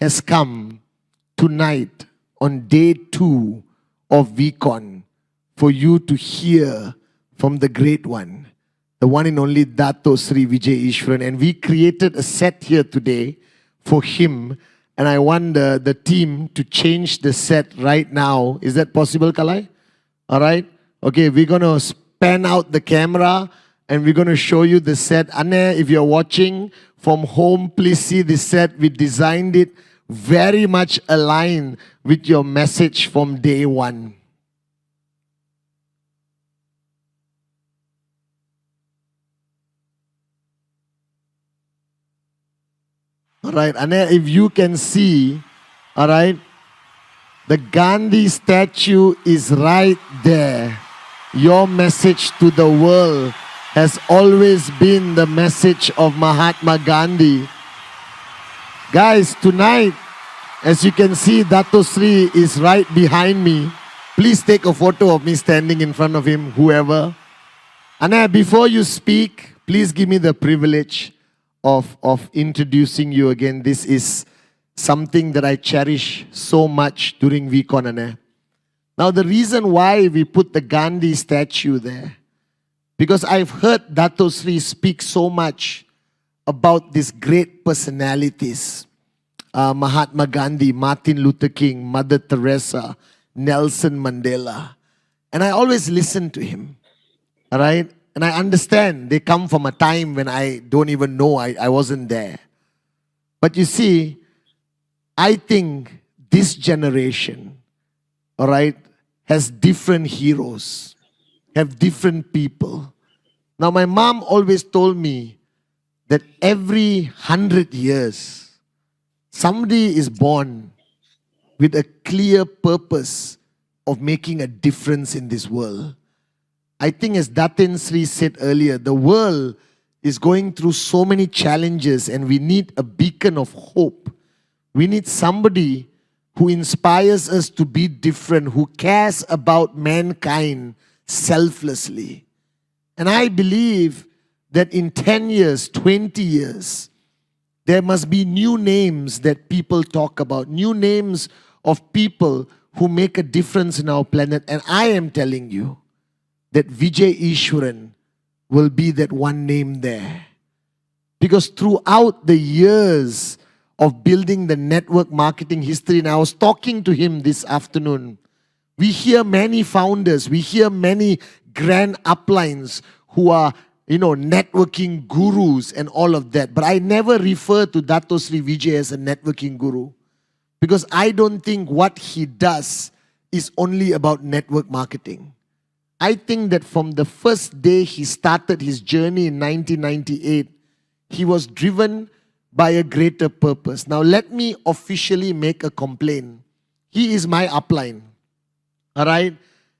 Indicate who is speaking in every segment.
Speaker 1: has come tonight on day 2 of VCon for you to hear from the great one, the one and only Dato Sri Ishwaran. And we created a set here today for him. And I want the team to change the set right now. Is that possible, Kalai? All right. Okay, we're going to span out the camera and we're going to show you the set. Anne, if you're watching from home, please see the set. We designed it very much aligned with your message from day 1. All right, Anne, if you can see, all right, the Gandhi statue is right there. Your message to the world has always been the message of Mahatma Gandhi. Guys, tonight, as you can see, Dato Sri is right behind me. Please take a photo of me standing in front of him, whoever. Anna, before you speak, please give me the privilege of introducing you again. This is something that I cherish so much during VCon, Anna. Now, the reason why we put the Gandhi statue there, because I've heard Dato Sri speak so much about these great personalities. Mahatma Gandhi, Martin Luther King, Mother Teresa, Nelson Mandela. And I always listen to him. All right? And I understand they come from a time when I don't even know, I wasn't there. But you see, I think this generation, all right, has different heroes, have different people. Now, my mom always told me that every 100 years, somebody is born with a clear purpose of making a difference in this world. I think as Datin Sri said earlier, the world is going through so many challenges and we need a beacon of hope. We need somebody who inspires us to be different, who cares about mankind selflessly. And I believe that in 10 years, 20 years, there must be new names that people talk about, new names of people who make a difference in our planet. And I am telling you that Ishwaran will be that one name there. Because throughout the years of building the network marketing history, and I was talking to him this afternoon, we hear many founders, we hear many grand uplines who are, networking gurus and all of that. But I never refer to Dato Sri Vijay as a networking guru. Because I don't think what he does is only about network marketing. I think that from the first day he started his journey in 1998, he was driven by a greater purpose. Now let me officially make a complaint. He is my upline. All right?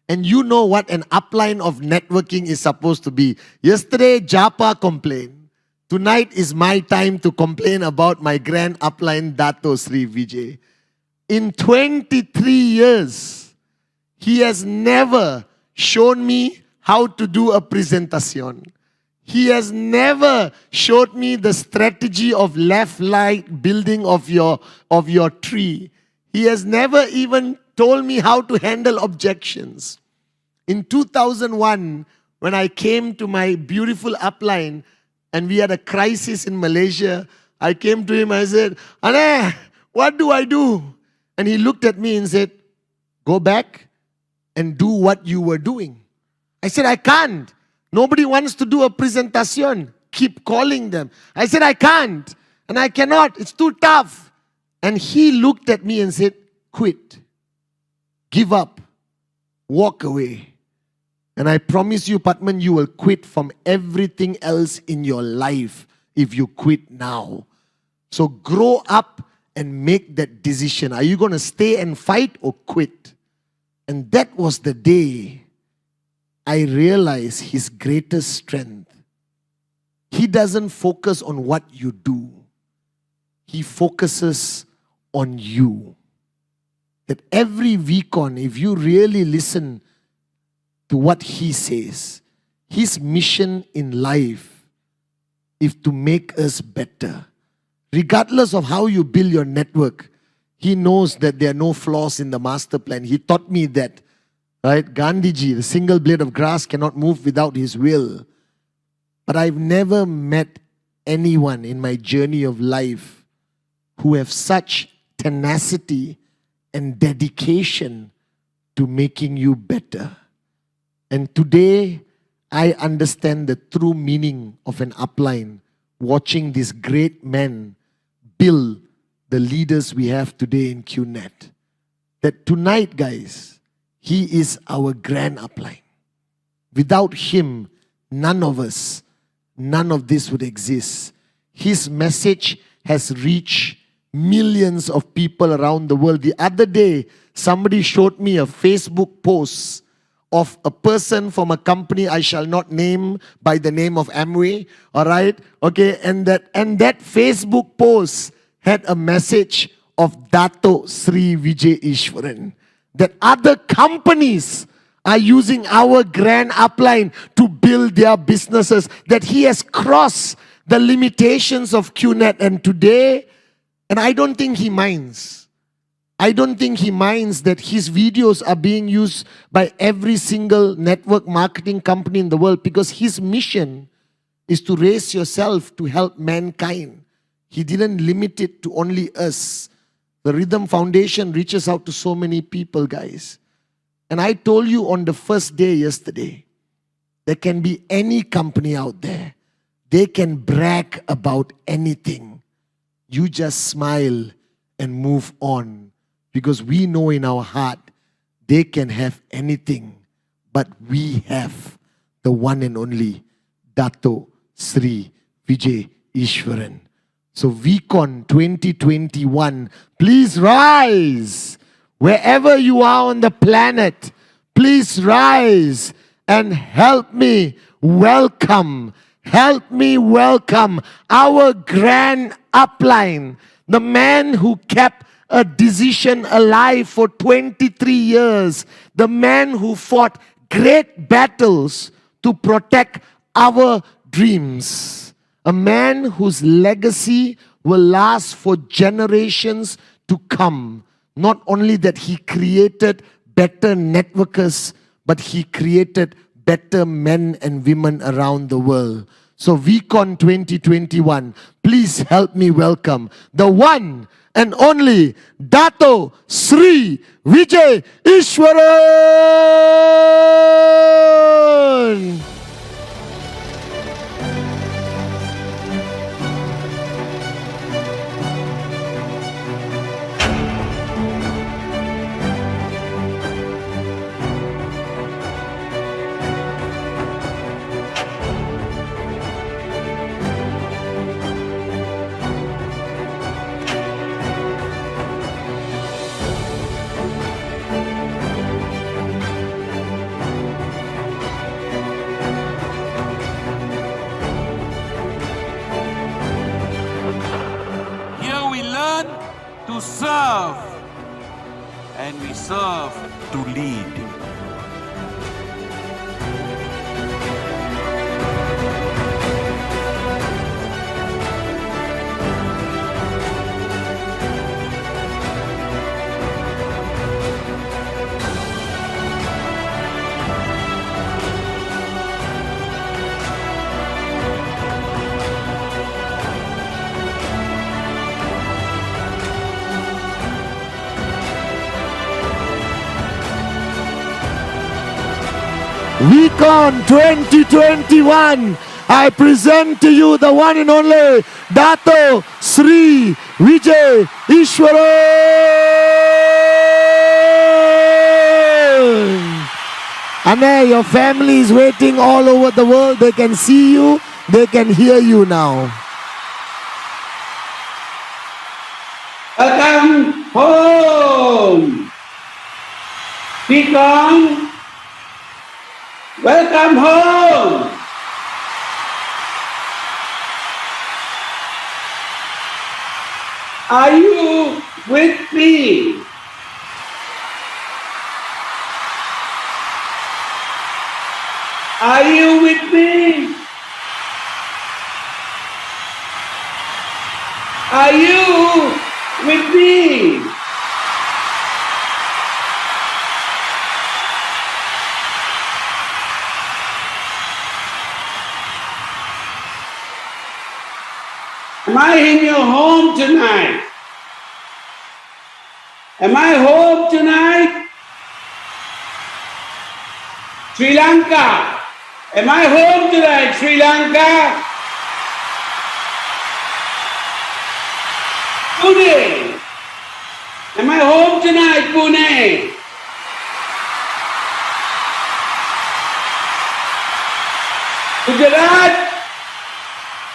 Speaker 1: And you know what an upline of networking is supposed to be. Yesterday, Japa complained. Tonight is my time to complain about my grand upline, Dato Sri Vijay. In 23 years, he has never shown me how to do a presentation. He has never showed me the strategy of left-right building of your tree. He has never even told me how to handle objections. In 2001, when I came to my beautiful upline and we had a crisis in Malaysia, I came to him, I said, "Aneh, what do I do?" And he looked at me and said, "Go back and do what you were doing." I said, "I can't. Nobody wants to do a presentation. Keep calling them." I said, "I can't and I cannot. It's too tough." And he looked at me and said, "Quit. Give up. Walk away. And I promise you, Patman, you will quit from everything else in your life if you quit now. So grow up and make that decision. Are you going to stay and fight or quit?" And that was the day I realized his greatest strength. He doesn't focus on what you do. He focuses on you. That every VCon, if you really listen to what he says, his mission in life is to make us better. Regardless of how you build your network, He knows that there are no flaws in the master plan. He taught me that, right? Gandhiji, the single blade of grass cannot move without his will. But I've never met anyone in my journey of life who have such tenacity and dedication to making you better. And today, I understand the true meaning of an upline, watching these great men build the leaders we have today in qnet. That tonight, guys, he is our grand upline. Without him, none of us, none of this would exist. His message has reached millions of people around the world. The other day, somebody showed me a Facebook post of a person from a company I shall not name by the name of Amway, all right? Okay, and that Facebook post had a message of Dato Sri Ishwaran, that other companies are using our grand upline to build their businesses, that he has crossed the limitations of qnet. And today, and I don't think he minds. I don't think he minds that his videos are being used by every single network marketing company in the world, because his mission is to raise yourself to help mankind. He didn't limit it to only us. The Rhythm Foundation reaches out to so many people, guys. And I told you on the first day yesterday, there can be any company out there. They can brag about anything. You just smile and move on, because we know in our heart they can have anything, but we have the one and only Dato Sri Ishwaran. So VCon 2021, please rise. Wherever you are on the planet, please rise and help me welcome our grand upline, the man who kept a decision alive for 23 years, the man who fought great battles to protect our dreams. A man whose legacy will last for generations to come. Not only that he created better networkers, but he created better men and women around the world. So VCon 2021, please help me welcome the one and only Dato Sri Ishwaran.
Speaker 2: To serve, and we serve to lead.
Speaker 1: VCon 2021, I present to you the one and only Dato Sri Ishwaran. Anne, your family is waiting all over the world. They can see you, they can hear you now.
Speaker 3: Welcome home. VCon. Welcome home. Are you with me? Are you with me? Are you with me? Am I in your home tonight? Am I home tonight? Sri Lanka. Am I home tonight, Sri Lanka? Pune. Am I home tonight, Pune? Gujarat.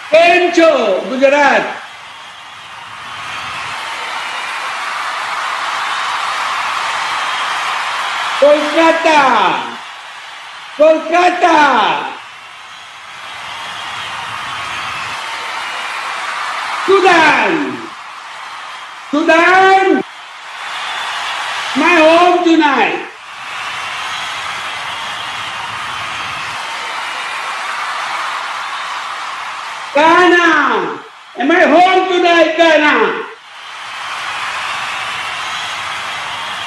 Speaker 3: Kencho, Gujarat. Kolkata. Kolkata. Sudan. Sudan. My home tonight. Ghana. Am I home tonight, Ghana?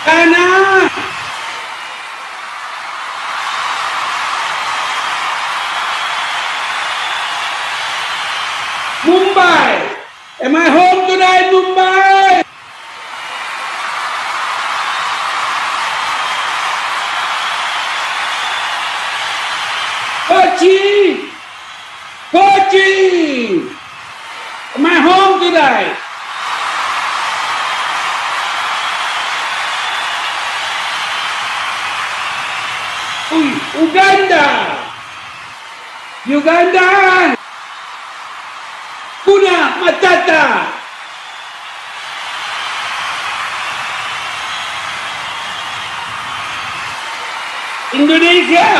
Speaker 3: Ghana. Mumbai. Am I home tonight, Mumbai? Kochi. Kochi. Am I home tonight? Uganda. Uganda. Puna Matata. Indonesia.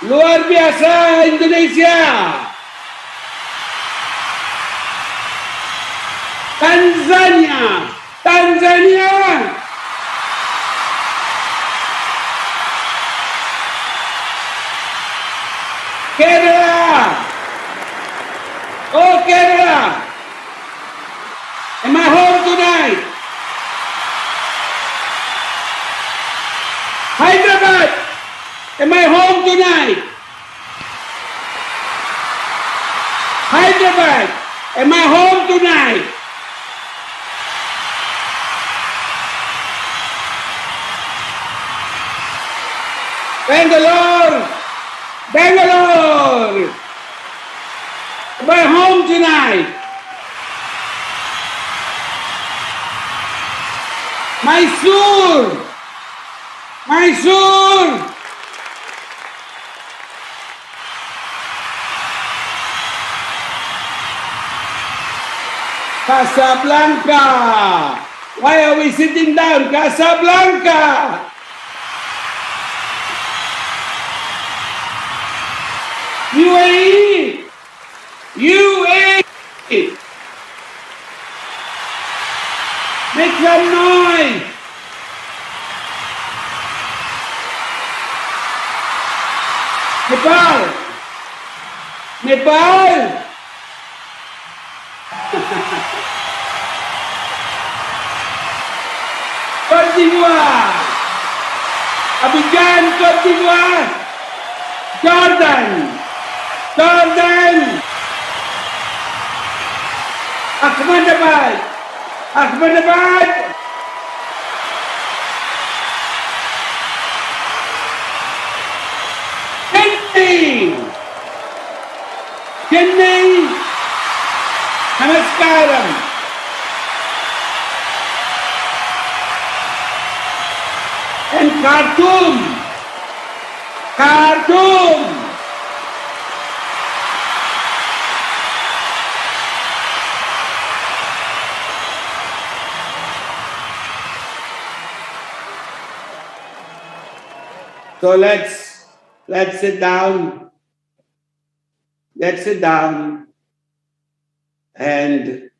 Speaker 3: Luar biasa Indonesia. Tanzania. Tanzania. Kerala. Oh, Kerala. Am I home tonight? Hyderabad. Am I home tonight? Hyderabad. Am I home tonight? Bangalore. Bangalore. Am I home tonight? Mysore. Mysore. Casablanca. Why are we sitting down? Casablanca. UAE. UAE. Make some noise. Nepal. Nepal. Côte d'Ivoire. Abidjan, Côte d'Ivoire. Jordan. Jordan. Ahmedabad. Ahmedabad. Chennai. Chennai. Namaskaram. And Khartoum. Khartoum. So let's sit down. Let's sit down and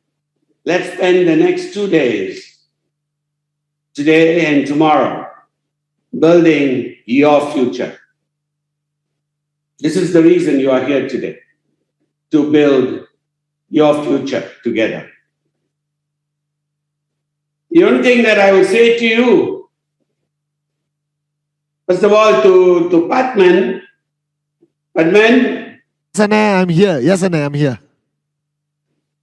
Speaker 3: let's spend the next 2 days, today and tomorrow, building your future. This is the reason you are here today, to build your future together. The only thing that I would say to you, first of all, to Padman,
Speaker 1: Yes, Anna, I'm here. Yes, Anna, I'm here.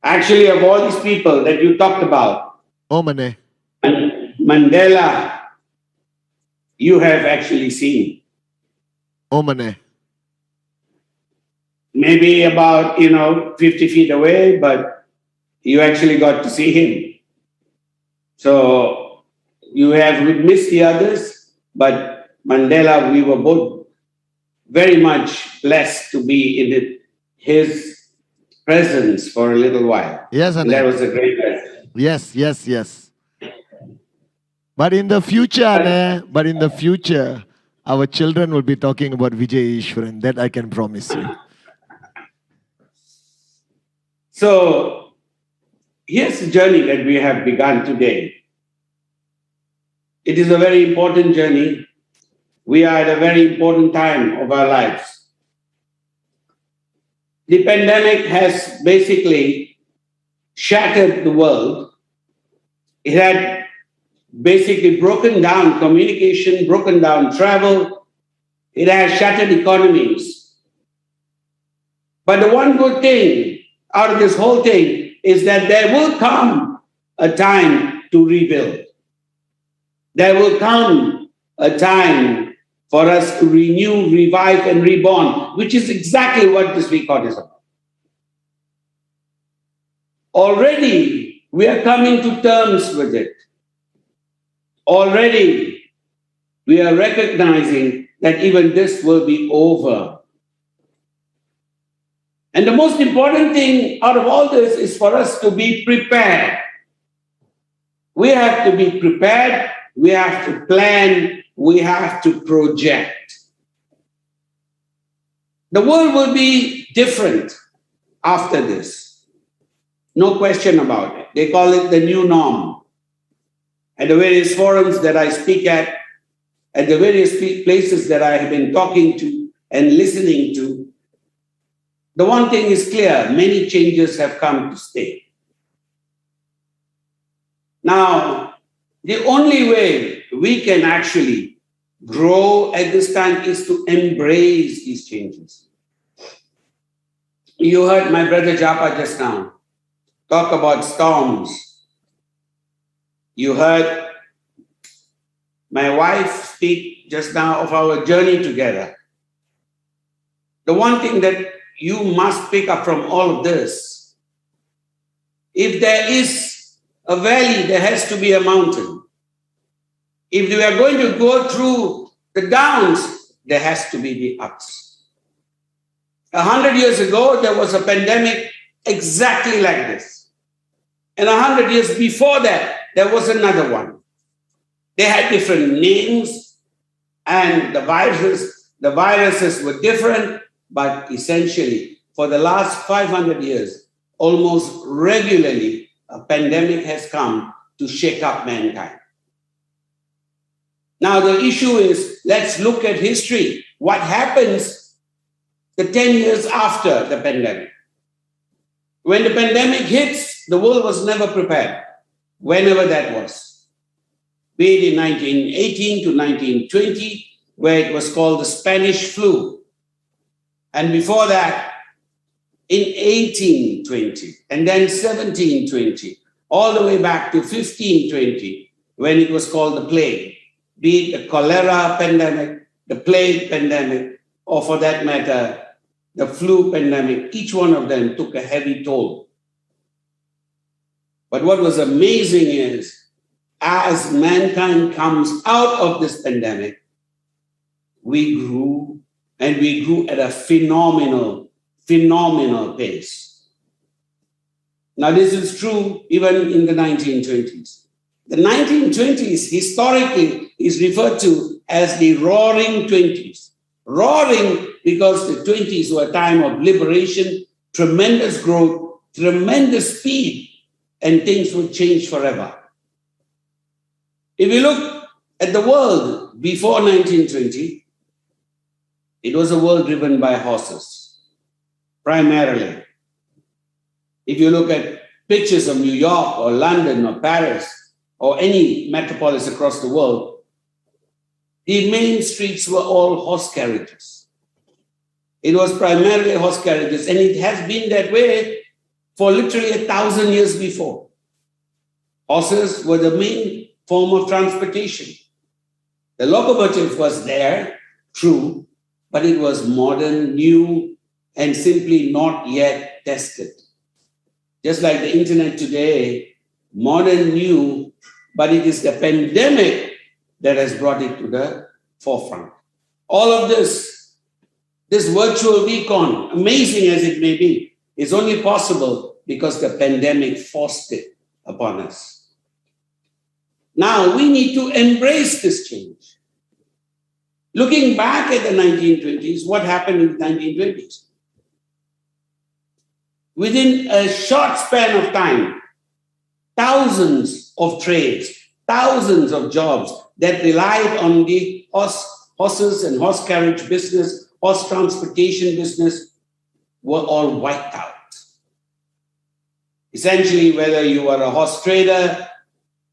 Speaker 3: Actually, of all these people that you talked about,
Speaker 1: Oh, Mane.
Speaker 3: Mandela, you have actually seen.
Speaker 1: Oh, Mane.
Speaker 3: Maybe about, 50 feet away, but you actually got to see him. So you have missed the others, but Mandela, we were both very much blessed to be in his presence for a little while.
Speaker 1: Yes,
Speaker 3: And that
Speaker 1: Ane.
Speaker 3: was a great blessing.
Speaker 1: Yes. But in the future, Ane, our children will be talking about Vijay Ishwaran. That I can promise you.
Speaker 3: So here's the journey that we have begun today. It is a very important journey. We are at a very important time of our lives. The pandemic has basically shattered the world. It had basically broken down communication, broken down travel. It has shattered economies. But the one good thing out of this whole thing is that there will come a time to rebuild. There will come a time for us to renew, revive, and reborn, which is exactly what this record is about. Already, we are coming to terms with it. Already, we are recognizing that even this will be over. And the most important thing out of all this is for us to be prepared. We have to be prepared, we have to plan, we have to project. The world will be different after this. No question about it. They call it the new norm. At the various forums that I speak at the various places that I have been talking to and listening to, the one thing is clear, many changes have come to stay. Now, the only way we can actually grow at this time is to embrace these changes. You heard my brother Japa just now talk about storms. You heard my wife speak just now of our journey together. The one thing that you must pick up from all of this, if there is a valley, there has to be a mountain. If we are going to go through the downs, there has to be the ups. 100 years ago, there was a pandemic exactly like this. And 100 years before that, there was another one. They had different names, and the viruses were different, but essentially, for the last 500 years, almost regularly, a pandemic has come to shake up mankind. Now, the issue is, let's look at history. What happens the 10 years after the pandemic? When the pandemic hits, the world was never prepared, whenever that was. Be it in 1918 to 1920, where it was called the Spanish flu. And before that, in 1820, and then 1720, all the way back to 1520, when it was called the plague. Be it the cholera pandemic, the plague pandemic, or for that matter, the flu pandemic, each one of them took a heavy toll. But what was amazing is, as mankind comes out of this pandemic, we grew, and we grew at a phenomenal pace. Now, this is true even in the 1920s. The 1920s historically is referred to as the Roaring 20s. Roaring because the 20s were a time of liberation, tremendous growth, tremendous speed, and things would change forever. If you look at the world before 1920, it was a world driven by horses, primarily. If you look at pictures of New York or London or Paris or any metropolis across the world, the main streets were all horse carriages. It was primarily horse carriages, and it has been that way for literally 1,000 years before. Horses were the main form of transportation. The locomotive was there, true, but it was modern, new, and simply not yet tested. Just like the internet today, modern, new, but it is the pandemic that has brought it to the forefront. All of this virtual beacon, amazing as it may be, is only possible because the pandemic forced it upon us. Now we need to embrace this change. Looking back at the 1920s, what happened in the 1920s? Within a short span of time, thousands of trades, thousands of jobs that relied on the horses and horse carriage business, horse transportation business, were all wiped out. Essentially, whether you were a horse trader,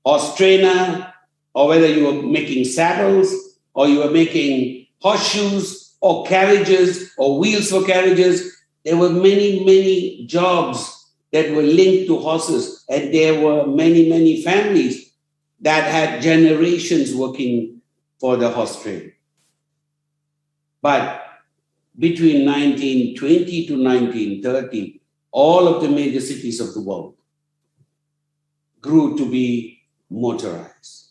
Speaker 3: horse trainer, or whether you were making saddles, or you were making horseshoes, or carriages, or wheels for carriages, there were many, many jobs that were linked to horses, and there were many, many families that had generations working for the horse trade. But between 1920 to 1930, all of the major cities of the world grew to be motorized.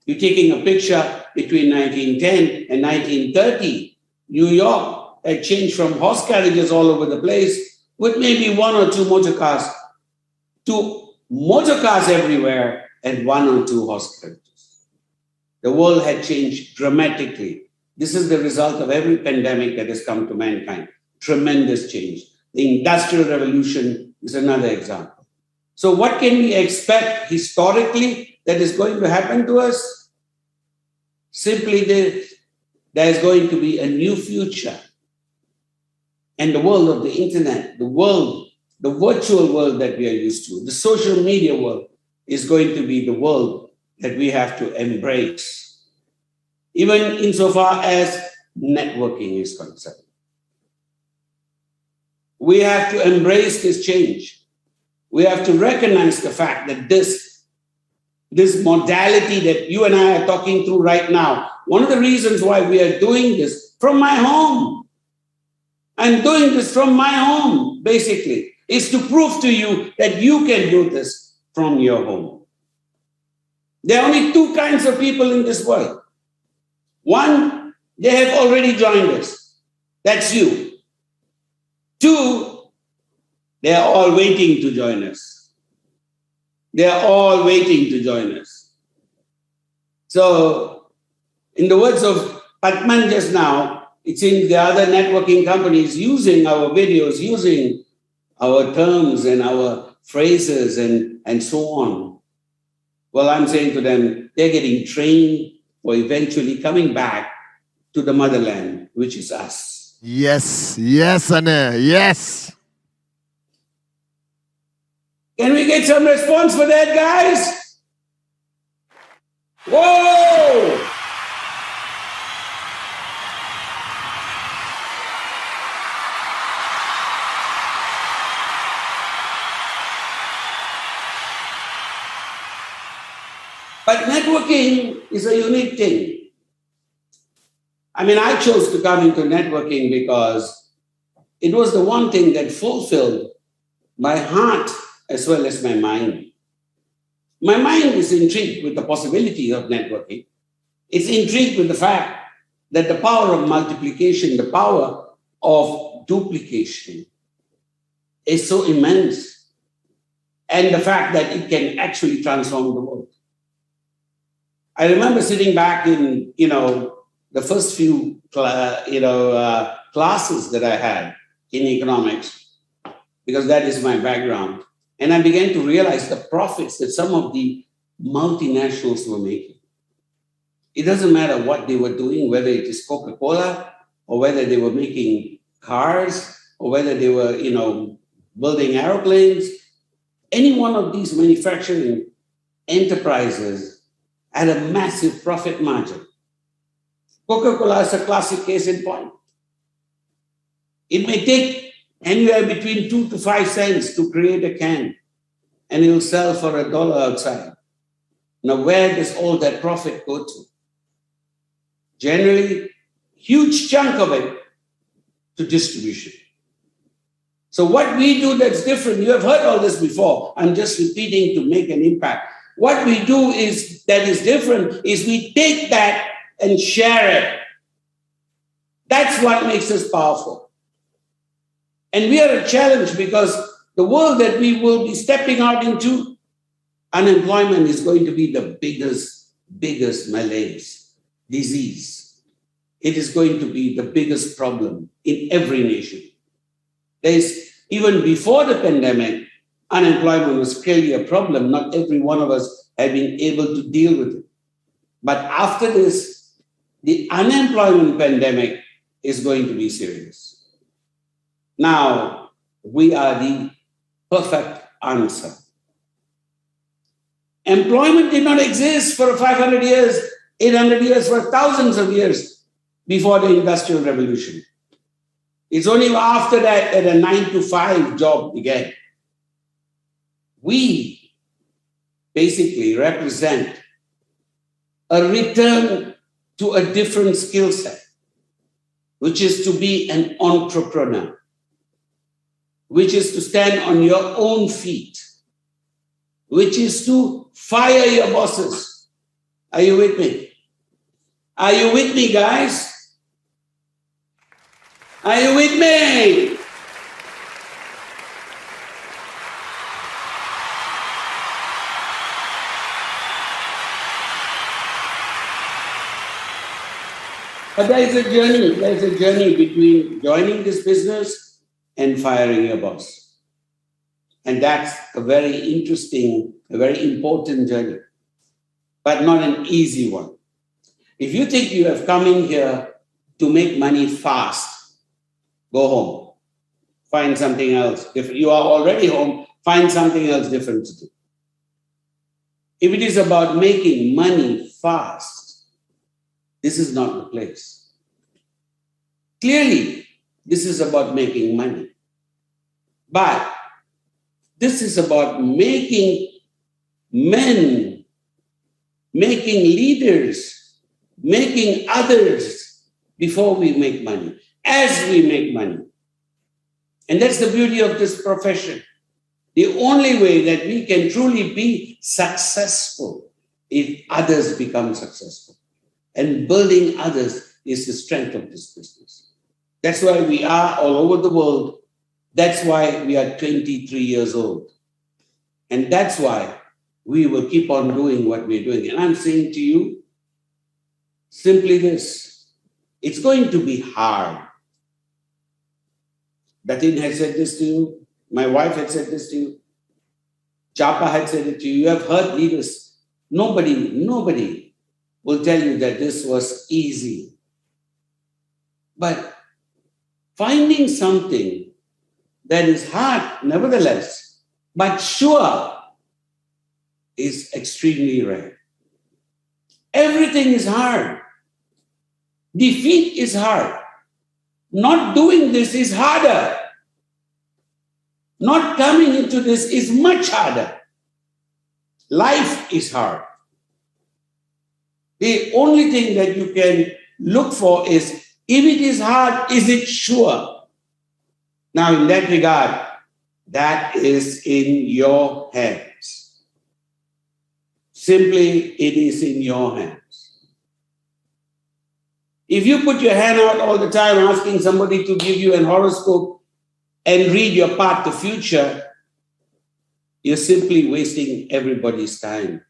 Speaker 3: You're taking a picture between 1910 and 1930, New York had changed from horse carriages all over the place with maybe one or two motor cars to motor cars everywhere and one or two horse carriages. The world had changed dramatically. This is the result of every pandemic that has come to mankind. Tremendous change. The Industrial Revolution is another example. So what can we expect historically that is going to happen to us? Simply this: there is going to be a new future. And the world of the internet, the virtual world that we are used to, the social media world, is going to be the world that we have to embrace, even insofar as networking is concerned. We have to embrace this change. We have to recognize the fact that this modality that you and I are talking through right now, one of the reasons why we are doing this from my home, I'm doing this from my home, basically, is to prove to you that you can do this from your home. There are only two kinds of people in this world. One, they have already joined us. That's you. Two, they are all waiting to join us. They are all waiting to join us. So, in the words of Patman just now, it seems the other networking companies using our videos, using our terms and our phrases and so on. Well, I'm saying to them, they're getting trained for eventually coming back to the motherland, which is us.
Speaker 1: Yes, yes, Anna, yes.
Speaker 3: Can we get some response for that, guys? Whoa! But networking is a unique thing. I mean, I chose to come into networking because it was the one thing that fulfilled my heart as well as my mind. My mind is intrigued with the possibility of networking. It's intrigued with the fact that the power of multiplication, the power of duplication is so immense, and the fact that it can actually transform the world. I remember sitting back in, the first few, classes that I had in economics, because that is my background. And I began to realize the profits that some of the multinationals were making. It doesn't matter what they were doing, whether it is Coca-Cola or whether they were making cars or whether they were, building airplanes. Any one of these manufacturing enterprises had a massive profit margin. Coca-Cola is a classic case in point. It may take anywhere between 2 to 5 cents to create a can, and it will sell for $1 outside. Now, where does all that profit go to? Generally, huge chunk of it to distribution. So what we do that's different, you have heard all this before, I'm just repeating to make an impact. What we do is that is different is we take that and share it. That's what makes us powerful. And we are a challenge because the world that we will be stepping out into, unemployment is going to be the biggest malaise, disease. It is going to be the biggest problem in every nation. Even before the pandemic, unemployment was clearly a problem. Not every one of us had been able to deal with it. But after this, the unemployment pandemic is going to be serious. Now, we are the perfect answer. Employment did not exist for 500 years, 800 years, for thousands of years before the Industrial Revolution. It's only after that that a 9-to-5 job began. We basically represent a return to a different skill set, which is to be an entrepreneur, which is to stand on your own feet, which is to fire your bosses. Are you with me? Are you with me, guys? Are you with me? But there is a journey. There is a journey between joining this business and firing your boss. And that's a very interesting, a very important journey, but not an easy one. If you think you have come in here to make money fast, go home. Find something else different. You are already home. Find something else different to do. If it is about making money fast, this is not the place. Clearly, this is about making money. But this is about making men, making leaders, making others before we make money, as we make money. And that's the beauty of this profession. The only way that we can truly be successful if others become successful. And building others is the strength of this business. That's why we are all over the world. That's why we are 23 years old. And that's why we will keep on doing what we're doing. And I'm saying to you simply this: it's going to be hard. Datin had said this to you. My wife had said this to you. Chapa had said it to you. You have heard leaders. Nobody will tell you that this was easy. But finding something that is hard, nevertheless, but sure, is extremely rare. Everything is hard. Defeat is hard. Not doing this is harder. Not coming into this is much harder. Life is hard. The only thing that you can look for is, if it is hard, is it sure? Now, in that regard, that is in your hands. Simply, it is in your hands. If you put your hand out all the time asking somebody to give you an horoscope and read your path to future, you're simply wasting everybody's time.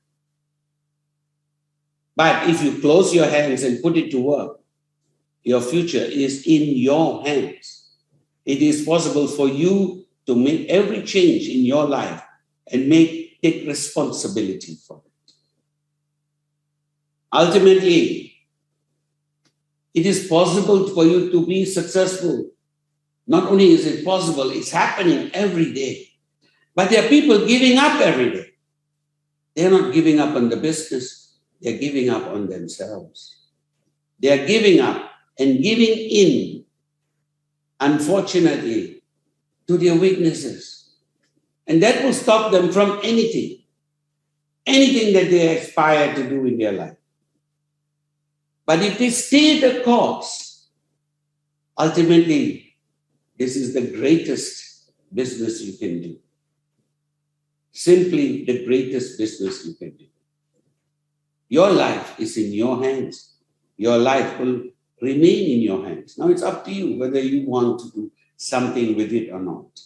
Speaker 3: But if you close your hands and put it to work, your future is in your hands. It is possible for you to make every change in your life and take responsibility for it. Ultimately, it is possible for you to be successful. Not only is it possible, it's happening every day. But there are people giving up every day. They're not giving up on the business. They're giving up on themselves. They're giving up and giving in. Unfortunately, to their weaknesses. And that will stop them from anything that they aspire to do in their life. But if they stay the course, ultimately, this is the greatest business you can do. Simply the greatest business you can do. Your life is in your hands. Your life will remain in your hands. Now it's up to you whether you want to do something with it or not.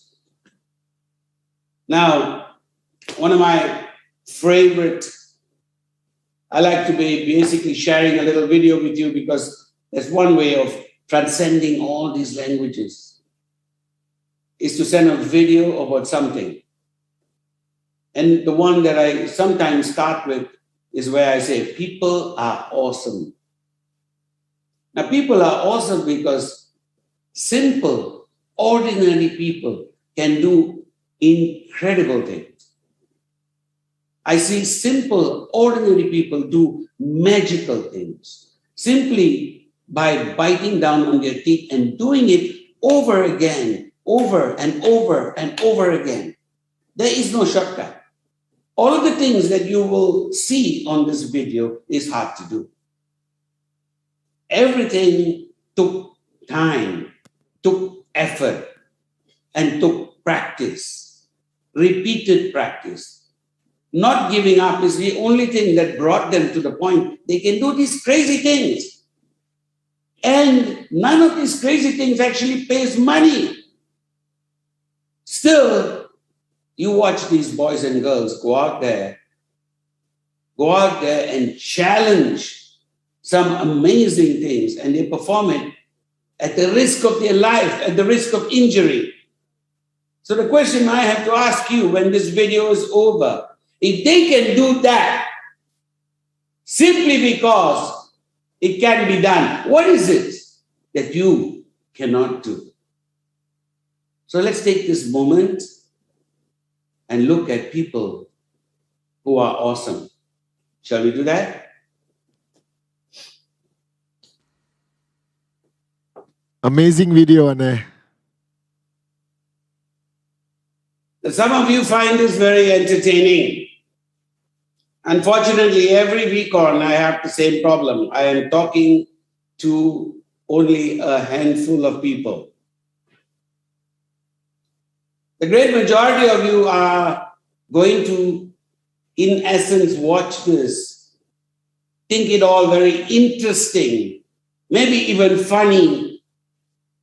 Speaker 3: Now, one of my favorite, I like to be basically sharing a little video with you because that's one way of transcending all these languages, is to send a video about something. And the one that I sometimes start with is where I say, people are awesome. Now, people are awesome because simple, ordinary people can do incredible things. I see simple, ordinary people do magical things simply by biting down on their teeth and doing it over again, over and over and over again. There is no shortcut. All of the things that you will see on this video is hard to do. Everything took time, took effort, and took practice, repeated practice. Not giving up is the only thing that brought them to the point they can do these crazy things. And none of these crazy things actually pays money. Still, you watch these boys and girls go out there and challenge some amazing things, and they perform it at the risk of their life, at the risk of injury. So the question I have to ask you when this video is over, if they can do that simply because it can be done, what is it that you cannot do? So let's take this moment and look at people who are awesome. Shall we do that?
Speaker 1: Amazing video, Ane.
Speaker 3: Some of you find this very entertaining. Unfortunately, every week on, I have the same problem. I am talking to only a handful of people. The great majority of you are going to, in essence, watch this, think it all very interesting, maybe even funny.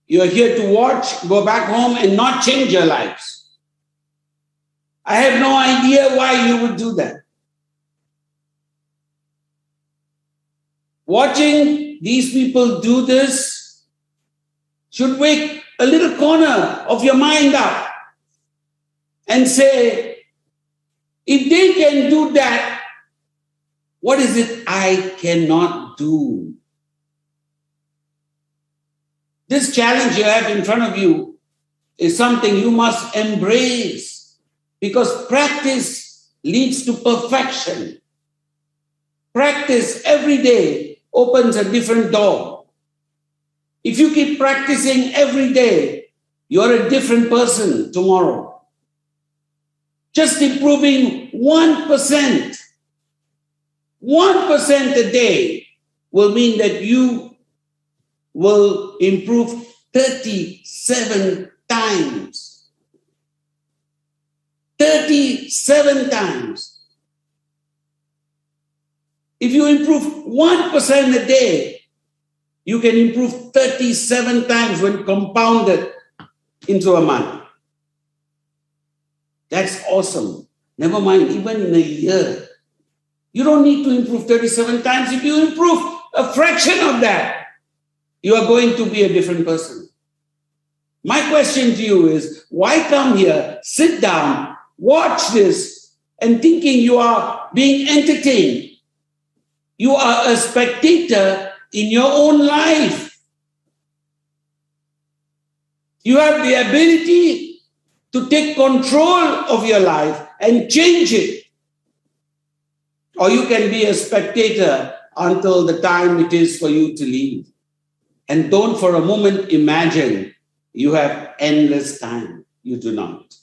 Speaker 3: You're here to watch, go back home and not change your lives. I have no idea why you would do that. Watching these people do this should wake a little corner of your mind up and say, if they can do that, what is it I cannot do? This challenge you have in front of you is something you must embrace because practice leads to perfection. Practice every day opens a different door. If you keep practicing every day, you're a different person tomorrow. Just improving 1%, 1% a day will mean that you will improve 37 times. 37 times. If you improve 1% a day, you can improve 37 times when compounded into a month. That's awesome. Never mind, even in a year. You don't need to improve 37 times. If you improve a fraction of that, you are going to be a different person. My question to you is, why come here, sit down, watch this, and thinking you are being entertained? You are a spectator in your own life. You have the ability to take control of your life and change it. Or you can be a spectator until the time it is for you to leave. And don't for a moment imagine you have endless time. you do not.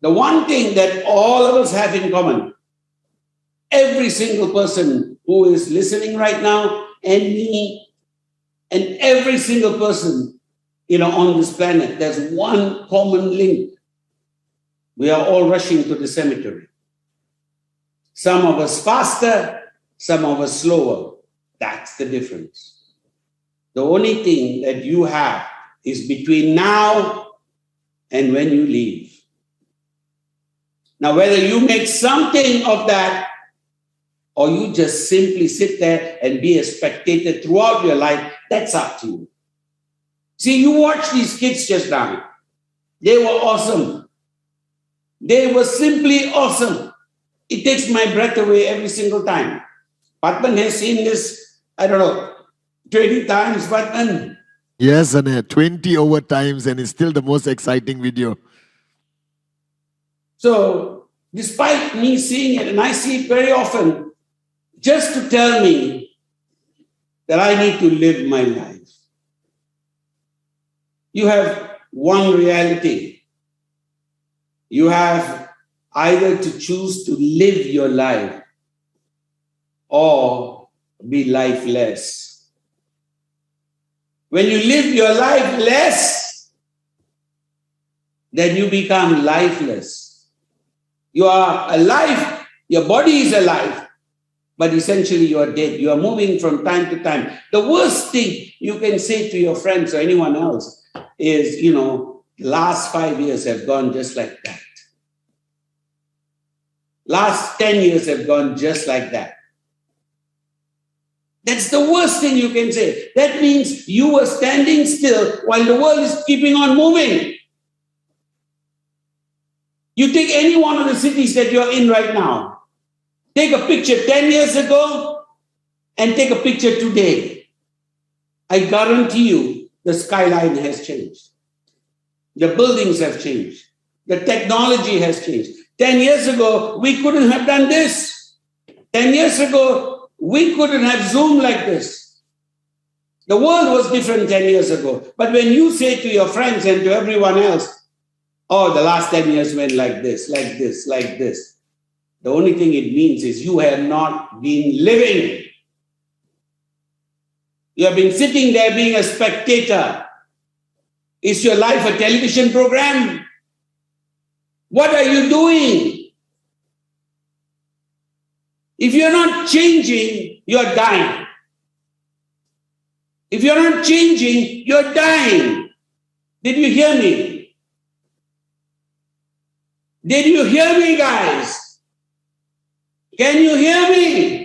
Speaker 3: The one thing that all of us have in common, every single person who is listening right now, and me, and every single person, on this planet, there's one common link. We are all rushing to the cemetery. Some of us faster, some of us slower. That's the difference. The only thing that you have is between now and when you leave. Now, whether you make something of that or you just simply sit there and be a spectator throughout your life, that's up to you. See, you watch these kids just now. They were awesome. They were simply awesome. It takes my breath away every single time. Patman has seen this, 20 times, Patman.
Speaker 1: Yes, and 20 over times, and it's still the most exciting video.
Speaker 3: So, despite me seeing it, and I see it very often, just to tell me that I need to live my life. You have one reality. You have either to choose to live your life or be lifeless. When you live your life less, then you become lifeless. You are alive, your body is alive, but essentially you are dead. You are moving from time to time. The worst thing you can say to your friends or anyone else is, last 5 years have gone just like that. Last 10 years have gone just like that. That's the worst thing you can say. That means you were standing still while the world is keeping on moving. You take any one of the cities that you're in right now. Take a picture 10 years ago and take a picture today. I guarantee you the skyline has changed. The buildings have changed. The technology has changed. 10 years ago, we couldn't have done this. 10 years ago, we couldn't have Zoom like this. The world was different 10 years ago. But when you say to your friends and to everyone else, oh, the last 10 years went like this, like this, like this, the only thing it means is you have not been living. You have been sitting there being a spectator. Is your life a television program? What are you doing? If you're not changing, you're dying. If you're not changing, you're dying. Did you hear me? Did you hear me, guys? Can you hear me?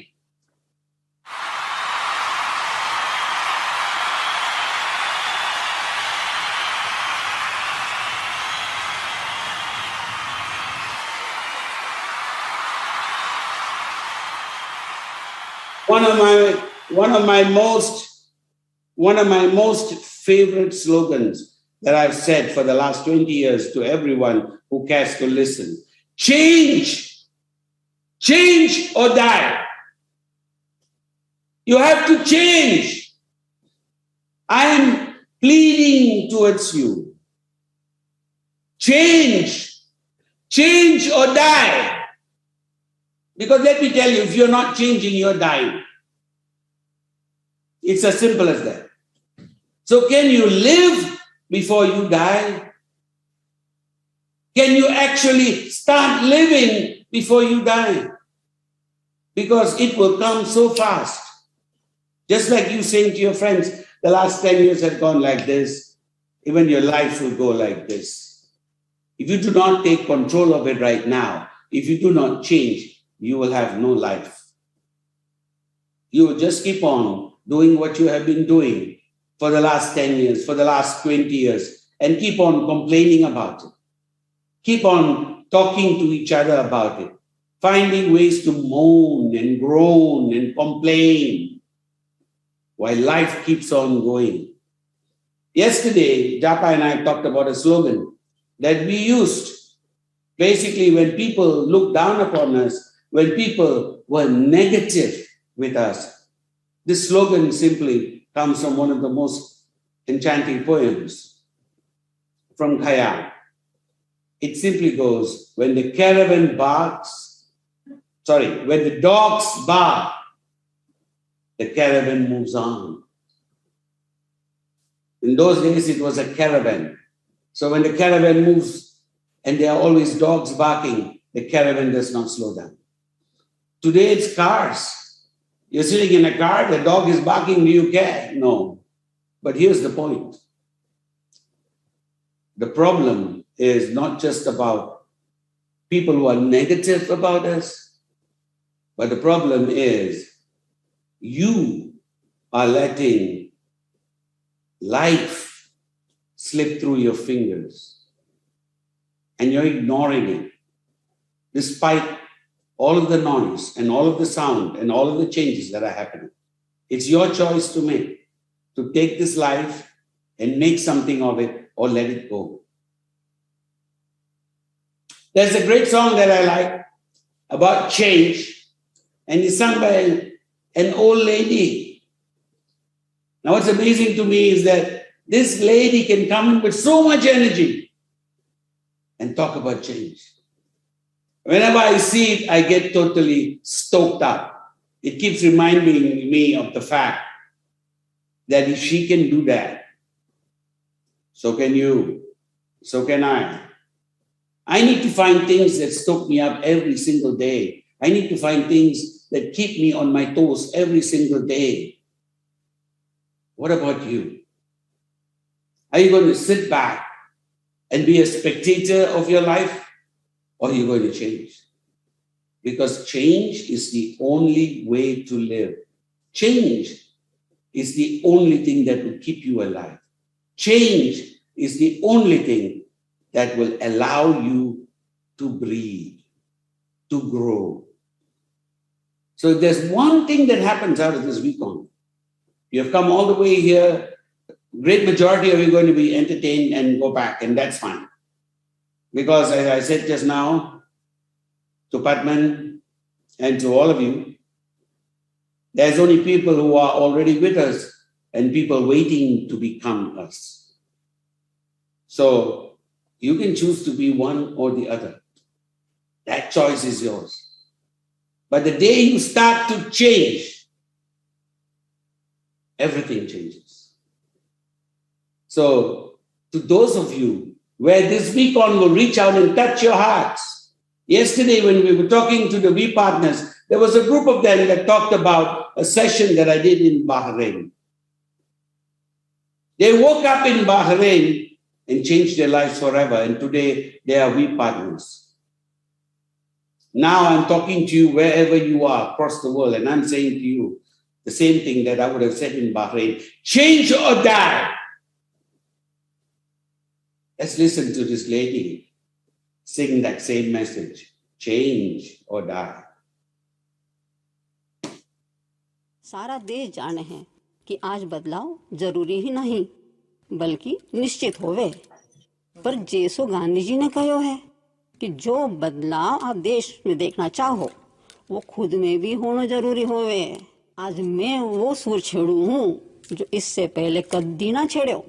Speaker 3: One of my most favorite slogans that I've said for the last 20 years to everyone who cares to listen. Change or die. You have to change. I am pleading towards you. Change or die. Because let me tell you, if you're not changing, you're dying. It's as simple as that. So can you live before you die? Can you actually start living before you die? Because it will come so fast. Just like you saying to your friends, the last 10 years have gone like this, even your life will go like this. If you do not take control of it right now, if you do not change, you will have no life. You will just keep on doing what you have been doing for the last 10 years, for the last 20 years, and keep on complaining about it. Keep on talking to each other about it, finding ways to moan and groan and complain while life keeps on going. Yesterday, Japa and I talked about a slogan that we used. Basically, when people looked down upon us, when people were negative with us, this slogan simply comes from one of the most enchanting poems. from Khayal. It simply goes, when the caravan barks, when the dogs bark, the caravan moves on. In those days, it was a caravan. So when the caravan moves and there are always dogs barking, the caravan does not slow down. Today, it's cars. You're sitting in a car, the dog is barking, do you care? No. But here's the point. The problem is not just about people who are negative about us, but the problem is you are letting life slip through your fingers and you're ignoring it, despite all of the noise and all of the sound and all of the changes that are happening. It's your choice to make, to take this life and make something of it or let it go. There's a great song that I like about change, and it's sung by an old lady. Now, what's amazing to me is that this lady can come in with so much energy and talk about change. Whenever I see it, I get totally stoked up. It keeps reminding me of the fact that if she can do that, so can you, so can I. I need to find things that stoke me up every single day. I need to find things that keep me on my toes every single day. What about you? Are you going to sit back and be a spectator of your life, or are you going to change? Because change is the only way to live. Change is the only thing that will keep you alive. Change is the only thing that will allow you to breathe, to grow. So if there's one thing that happens out of this weekend, you have come all the way here, great majority of you are going to be entertained and go back, and that's fine. Because as I said just now, to Padman and to all of you, there's only people who are already with us and people waiting to become us. So you can choose to be one or the other. That choice is yours. But the day you start to change, everything changes. So to those of you where this weekend will reach out and touch your hearts. Yesterday when we were talking to the V partners, there was a group of them that talked about a session that I did in Bahrain. They woke up in Bahrain and changed their lives forever, and today they are V partners. Now I'm talking to you wherever you are across the world, and I'm saying to you the same thing that I would have said in Bahrain. Change or die. Let's listen to this lady sing that same message. Change or die.
Speaker 4: सारा देश जाने हैं कि आज बदलाव जरूरी ही नहीं बल्कि निश्चित होवे। पर जैसो गांधी जी ने कहो है कि जो बदलाव आप देश में देखना चाहो वो खुद में भी होना जरूरी होवे। आज मैं वो सुर छेड़ू हूँ जो इससे पहले कभी ना छेड़ो,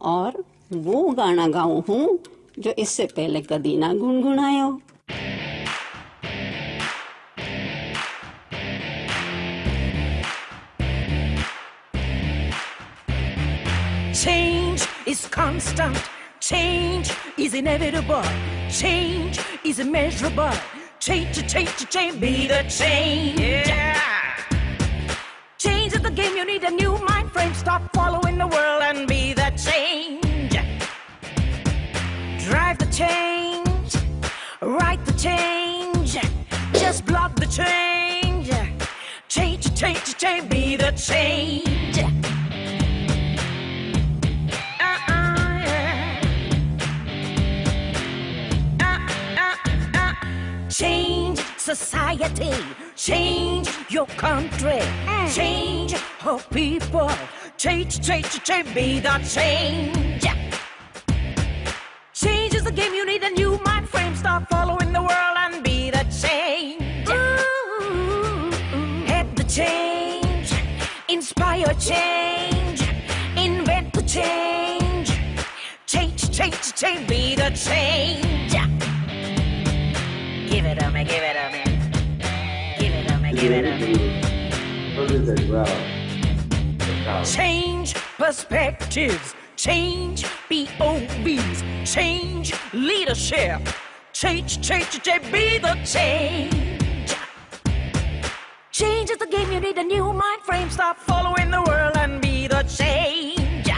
Speaker 4: और वो गाना गाऊं हूँ जो इससे पहले कभी ना गुनगुनायो।
Speaker 5: Change is constant. Change is inevitable. Change is immeasurable. Change, be the change. Yeah. Change is the game. You need a new mind frame. Stop following the world and be the change. Drive the change. Write the change. Just block the change. Change, be the change. Change society, change your country, change her people, change, be the change. Change is the game. You need a new mind frame. Stop following the world and be the change. Head the change, inspire change, invent the change, change, be the change. Give it to me, give it to me. Give it to me, give it to me. Change perspectives, change BOBs, change leadership, change, be the change. Change is the game, you need a new mind frame, stop following the world and be the change.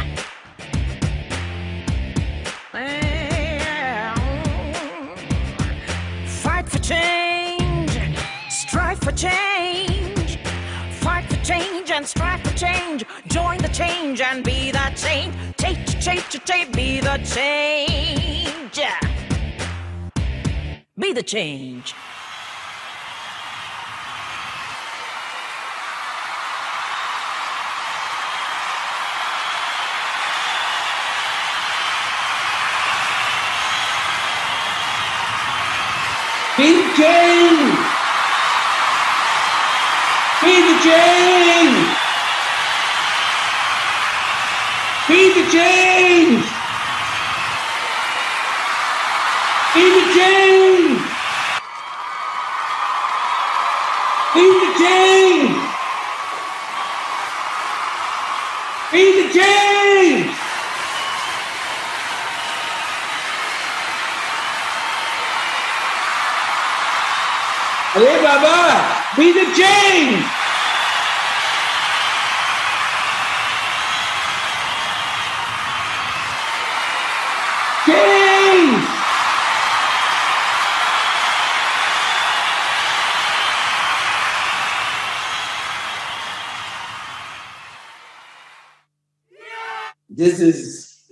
Speaker 5: Fight for change, strive for change. Fight for change and strive for change. Join the change and be the change. Change, be the change. Be the change.
Speaker 3: Be the change! Be the change! Be the change! Be the change! Be the change! Be the change! Hey Baba, be the change! Change!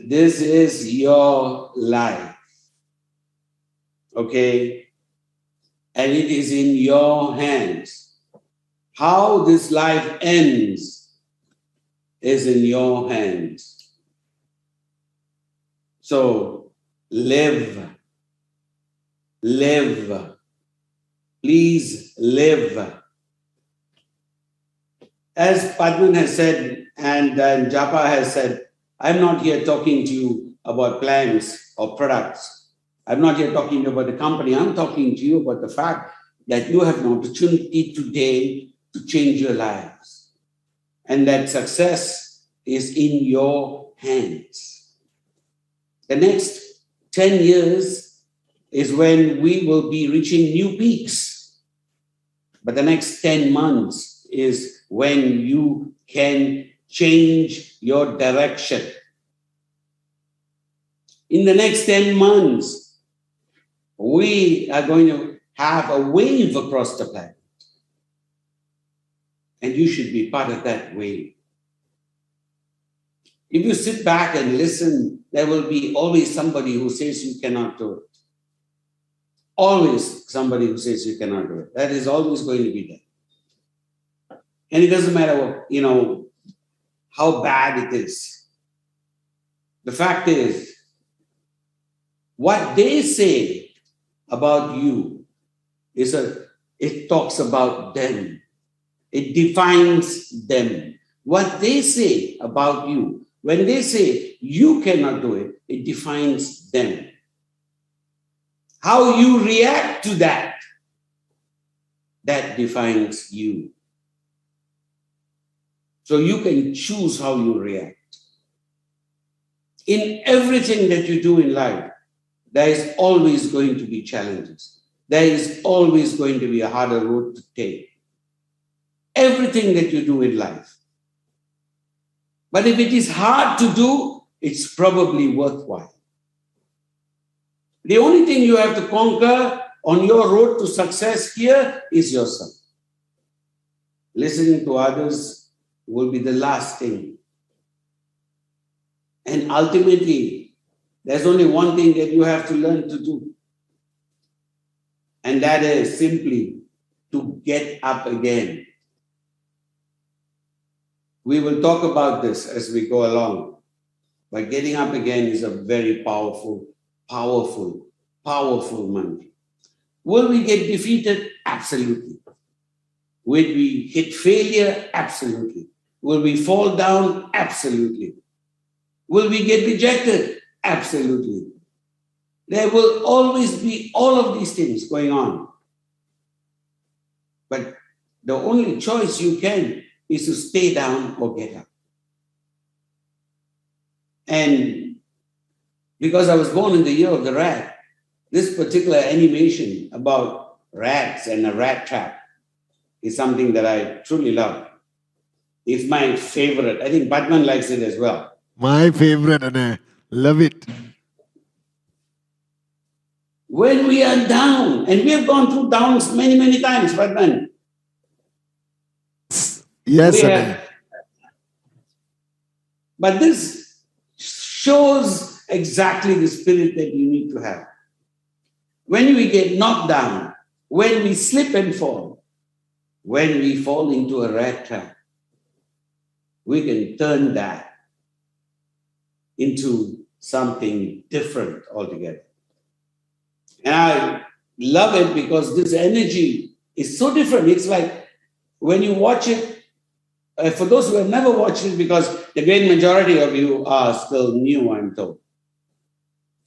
Speaker 3: This is your life. Okay? And it is in your hands. How this life ends is in your hands. So live. Live. Please live. As Padman has said and Japa has said, I'm not here talking to you about plans or products. I'm not here talking to you about the company. I'm talking to you about the fact that you have an opportunity today to change your lives. And that success is in your hands. The next 10 years is when we will be reaching new peaks. But the next 10 months is when you can change your direction. In the next 10 months, we are going to have a wave across the planet. And you should be part of that wave. If you sit back and listen, there will be always somebody who says you cannot do it. Always somebody who says you cannot do it. That is always going to be there. And it doesn't matter, how bad it is. The fact is, what they say about you it talks about them. It defines them. What they say about you, when they say you cannot do it, it defines them. How you react to that defines you. So you can choose how you react. In everything that you do in life, there is always going to be challenges. There is always going to be a harder road to take. Everything that you do in life. But if it is hard to do, it's probably worthwhile. The only thing you have to conquer on your road to success here is yourself. Listening to others will be the last thing. And ultimately, there's only one thing that you have to learn to do. And that is simply to get up again. We will talk about this as we go along. But getting up again is a very powerful mantra. Will we get defeated? Absolutely. Will we hit failure? Absolutely. Will we fall down? Absolutely. Will we get rejected? Absolutely. There will always be all of these things going on. But the only choice you can is to stay down or get up. And because I was born in the year of the rat, this particular animation about rats and a rat trap is something that I truly love. It's my favorite. I think Batman likes it as well.
Speaker 1: My favorite, and I love it.
Speaker 3: When we are down, and we have gone through downs many, many times, Batman.
Speaker 1: Yes,
Speaker 3: We
Speaker 1: Anna.
Speaker 3: are- But this shows exactly the spirit that you need to have. When we get knocked down, when we slip and fall, when we fall into a rat trap, we can turn that into something different altogether. And I love it because this energy is so different. It's like when you watch it, for those who have never watched it, because the great majority of you are still new, I'm told.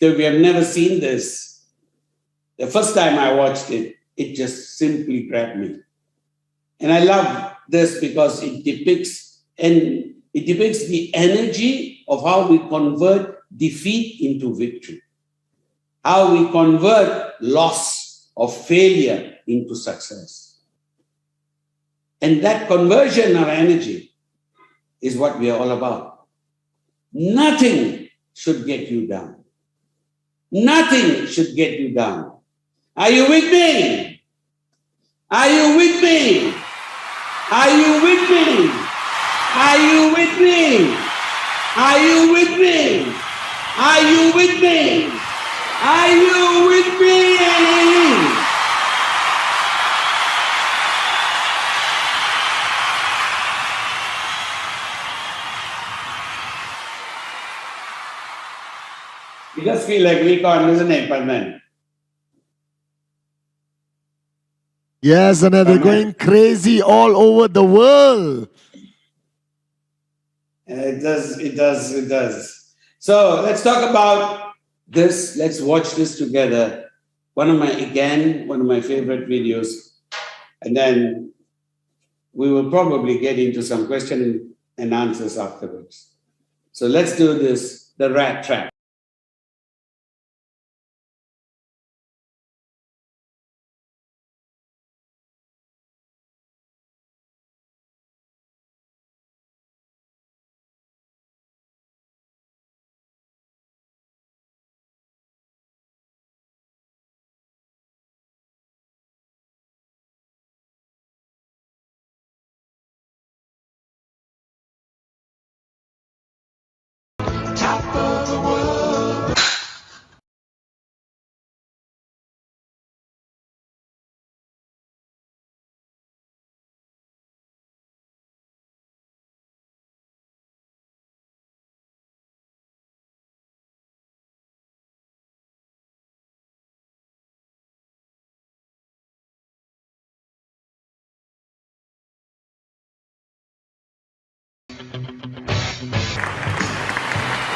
Speaker 3: So we have never seen this. The first time I watched it, it just simply grabbed me. And I love this because it depicts the energy of how we convert defeat into victory, how we convert loss or failure into success. And that conversion of energy is what we are all about. Nothing should get you down. Nothing should get you down. Are you with me? Are you with me? Are you with me? Are you with me? Are you with me? Are you with me? Are you with me? It does feel like recon, doesn't it, Padman?
Speaker 1: Yes, Anna, they're going crazy all over the world.
Speaker 3: It does. So let's talk about this. Let's watch this together. One of my favorite videos. And then we will probably get into some question and answers afterwards. So let's do this, the rat trap.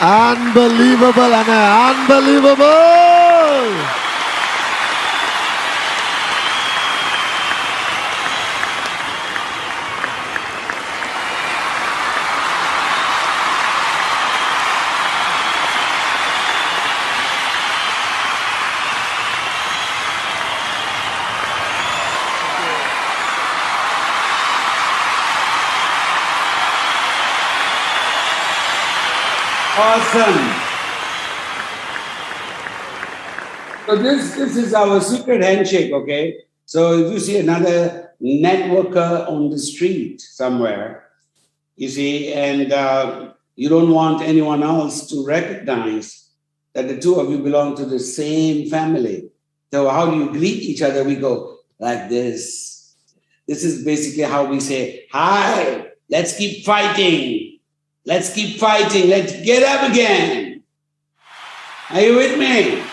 Speaker 1: Unbelievable, Anna. Unbelievable.
Speaker 3: Awesome. So this is our secret handshake, okay? So if you see another networker on the street somewhere, you see, and you don't want anyone else to recognize that the two of you belong to the same family. So how do you greet each other? We go like this. This is basically how we say, hi, let's keep fighting. Let's keep fighting. Let's get up again. Are you with me?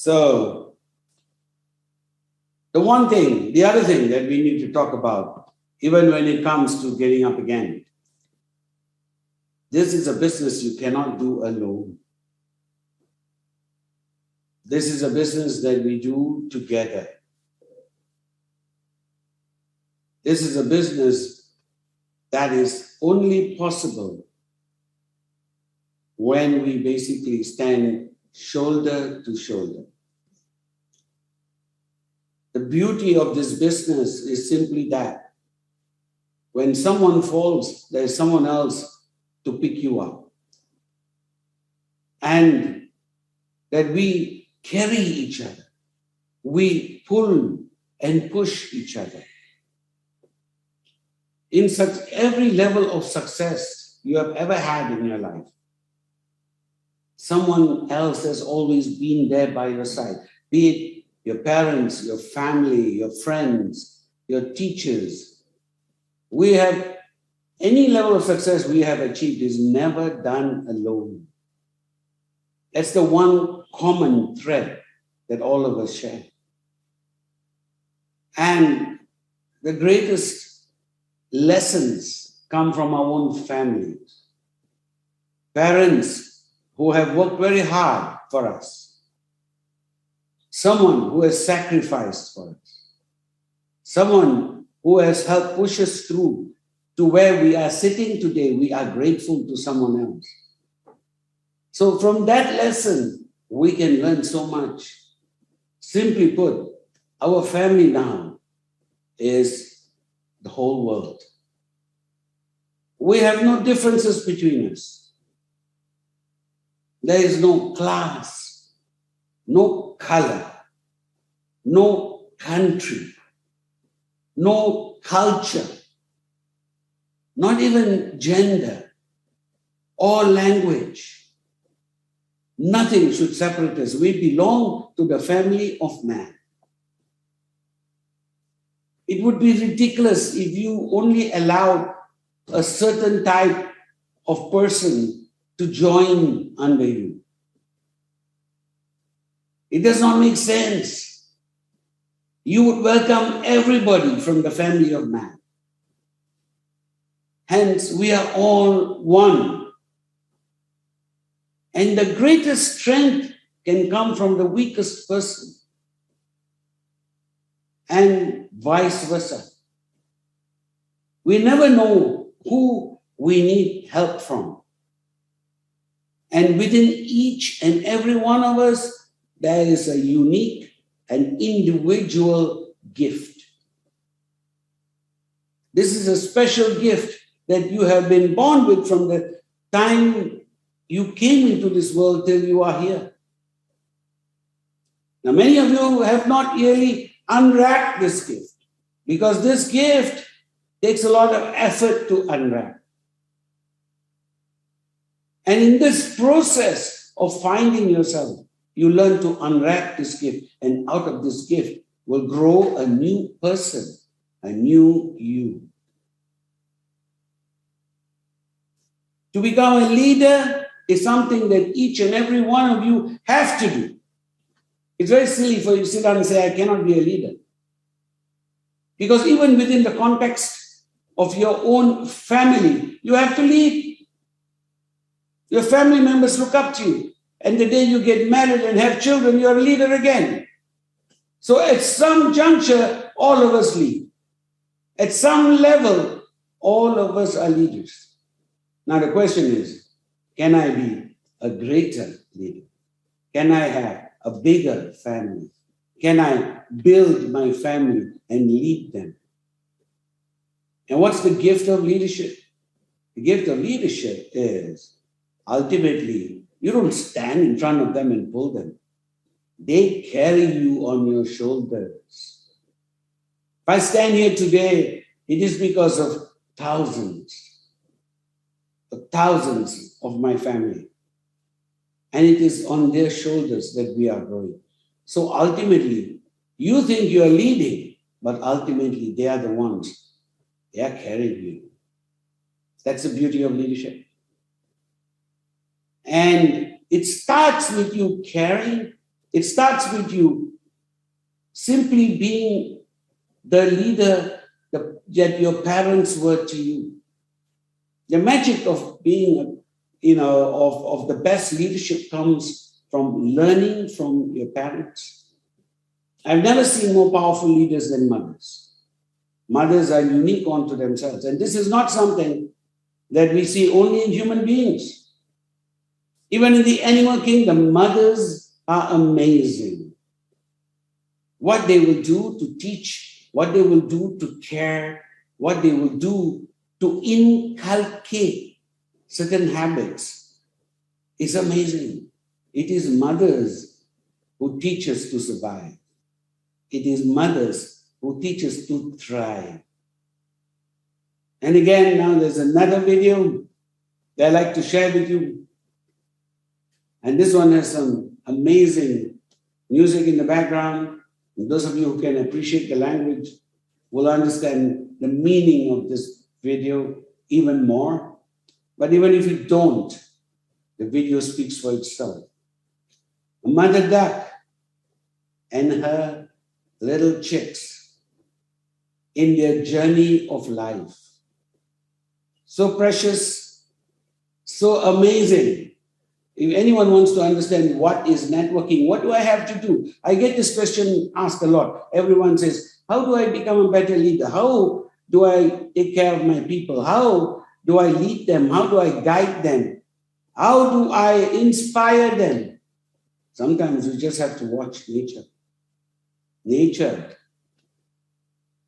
Speaker 3: So, the other thing that we need to talk about, even when it comes to getting up again, this is a business you cannot do alone. This is a business that we do together. This is a business that is only possible when we basically stand shoulder to shoulder. The beauty of this business is simply that when someone falls, there's someone else to pick you up. And that we carry each other. We pull and push each other. In such every level of success you have ever had in your life, someone else has always been there by your side, be it your parents, your family, your friends, your teachers. We have, any level of success we have achieved is never done alone. That's the one common thread that all of us share. And the greatest lessons come from our own families. Parents who have worked very hard for us. Someone who has sacrificed for us. Someone who has helped push us through to where we are sitting today. We are grateful to someone else. So from that lesson, we can learn so much. Simply put, our family now is the whole world. We have no differences between us. There is no class, no color, no country, no culture, not even gender or language. Nothing should separate us. We belong to the family of man. It would be ridiculous if you only allowed a certain type of person to join under you. It does not make sense. You would welcome everybody from the family of man. Hence, we are all one. And the greatest strength can come from the weakest person. And vice versa. We never know who we need help from. And within each and every one of us, there is a unique and individual gift. This is a special gift that you have been born with from the time you came into this world till you are here. Now, many of you have not really unwrapped this gift because this gift takes a lot of effort to unwrap. And in this process of finding yourself, you learn to unwrap this gift, and out of this gift will grow a new person, a new you. To become a leader is something that each and every one of you have to do. It's very silly for you to sit down and say, I cannot be a leader. Because even within the context of your own family, you have to lead. Your family members look up to you. And the day you get married and have children, you're a leader again. So at some juncture, all of us lead. At some level, all of us are leaders. Now the question is, can I be a greater leader? Can I have a bigger family? Can I build my family and lead them? And what's the gift of leadership? The gift of leadership is ultimately, you don't stand in front of them and pull them. They carry you on your shoulders. If I stand here today, it is because of thousands of my family. And it is on their shoulders that we are growing. So ultimately, you think you are leading, but ultimately they are the ones. They are carrying you. That's the beauty of leadership. And it starts with you caring It starts with you simply being the leader that your parents were to you. The magic of being, of the best leadership comes from learning from your parents. I've never seen more powerful leaders than mothers. Mothers are unique unto themselves. And this is not something that we see only in human beings. Even in the animal kingdom, mothers are amazing. What they will do to teach, what they will do to care, what they will do to inculcate certain habits is amazing. It is mothers who teach us to survive. It is mothers who teach us to thrive. And again, now there's another video that I'd like to share with you. And this one has some amazing music in the background. And those of you who can appreciate the language will understand the meaning of this video even more. But even if you don't, the video speaks for itself. A mother duck and her little chicks in their journey of life. So precious, so amazing. If anyone wants to understand what is networking, what do I have to do? I get this question asked a lot. Everyone says, how do I become a better leader? How do I take care of my people? How do I lead them? How do I guide them? How do I inspire them? Sometimes you just have to watch nature. Nature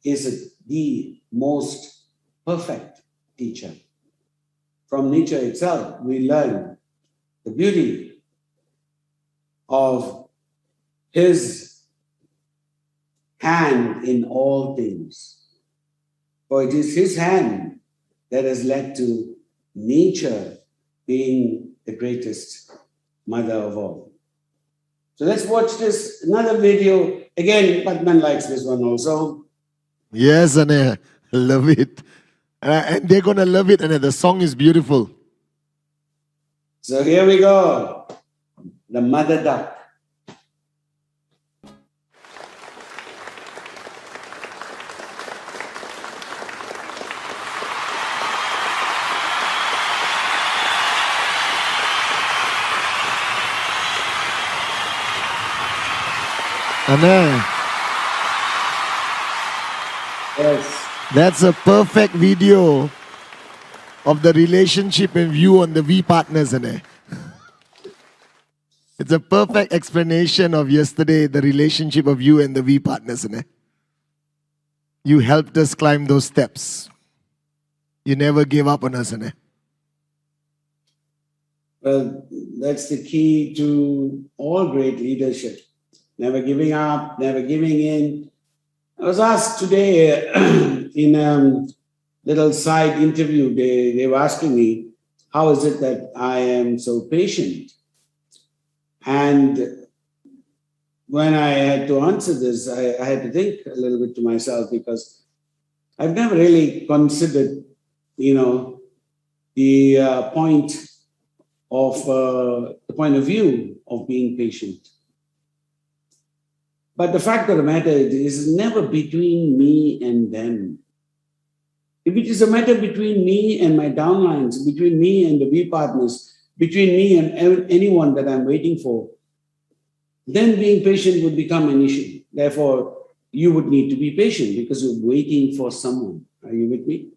Speaker 3: is the most perfect teacher. From nature itself, we learn the beauty of his hand in all things. For it is his hand that has led to nature being the greatest mother of all. So let's watch this, another video. Again, Padman likes this one also.
Speaker 1: Yes, and I love it. And they're going to love it, and the song is beautiful.
Speaker 3: So here we go. The mother duck.
Speaker 1: Anna,
Speaker 3: Yes.
Speaker 1: that's a perfect video of the relationship and view on the V partners, Anna. It's a perfect explanation of yesterday, the relationship of you and the V partners, Anna. You helped us climb those steps. You never gave up on us, Anna.
Speaker 3: Well, that's the key to all great leadership. Never giving up, never giving in. I was asked today in a little side interview, they were asking me, how is it that I am so patient? And when I had to answer this, I had to think a little bit to myself, because I've never really considered, the point of view of being patient. But the fact of the matter is never between me and them. If it is a matter between me and my downlines, between me and the V partners, between me and anyone that I'm waiting for, then being patient would become an issue. Therefore, you would need to be patient because you're waiting for someone. Are you with me?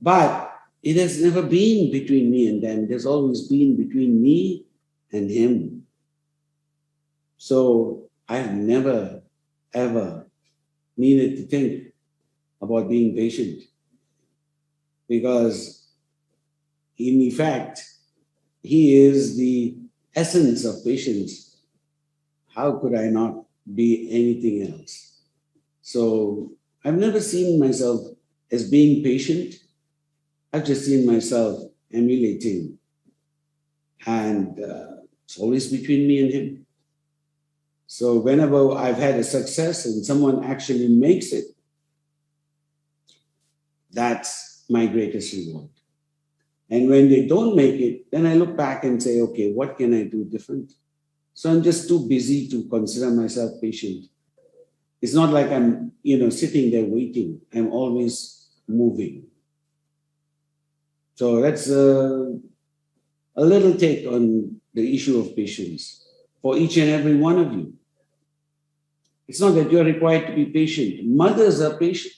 Speaker 3: But it has never been between me and them. There's always been between me and him. So I've never, ever needed to think about being patient, because in effect, he is the essence of patience. How could I not be anything else? So I've never seen myself as being patient. I've just seen myself emulating. And it's always between me and him. So whenever I've had a success and someone actually makes it, that's my greatest reward. And when they don't make it, then I look back and say, okay, what can I do different? So I'm just too busy to consider myself patient. It's not like I'm, sitting there waiting. I'm always moving. So that's a little take on the issue of patience for each and every one of you. It's not that you're required to be patient. Mothers are patient.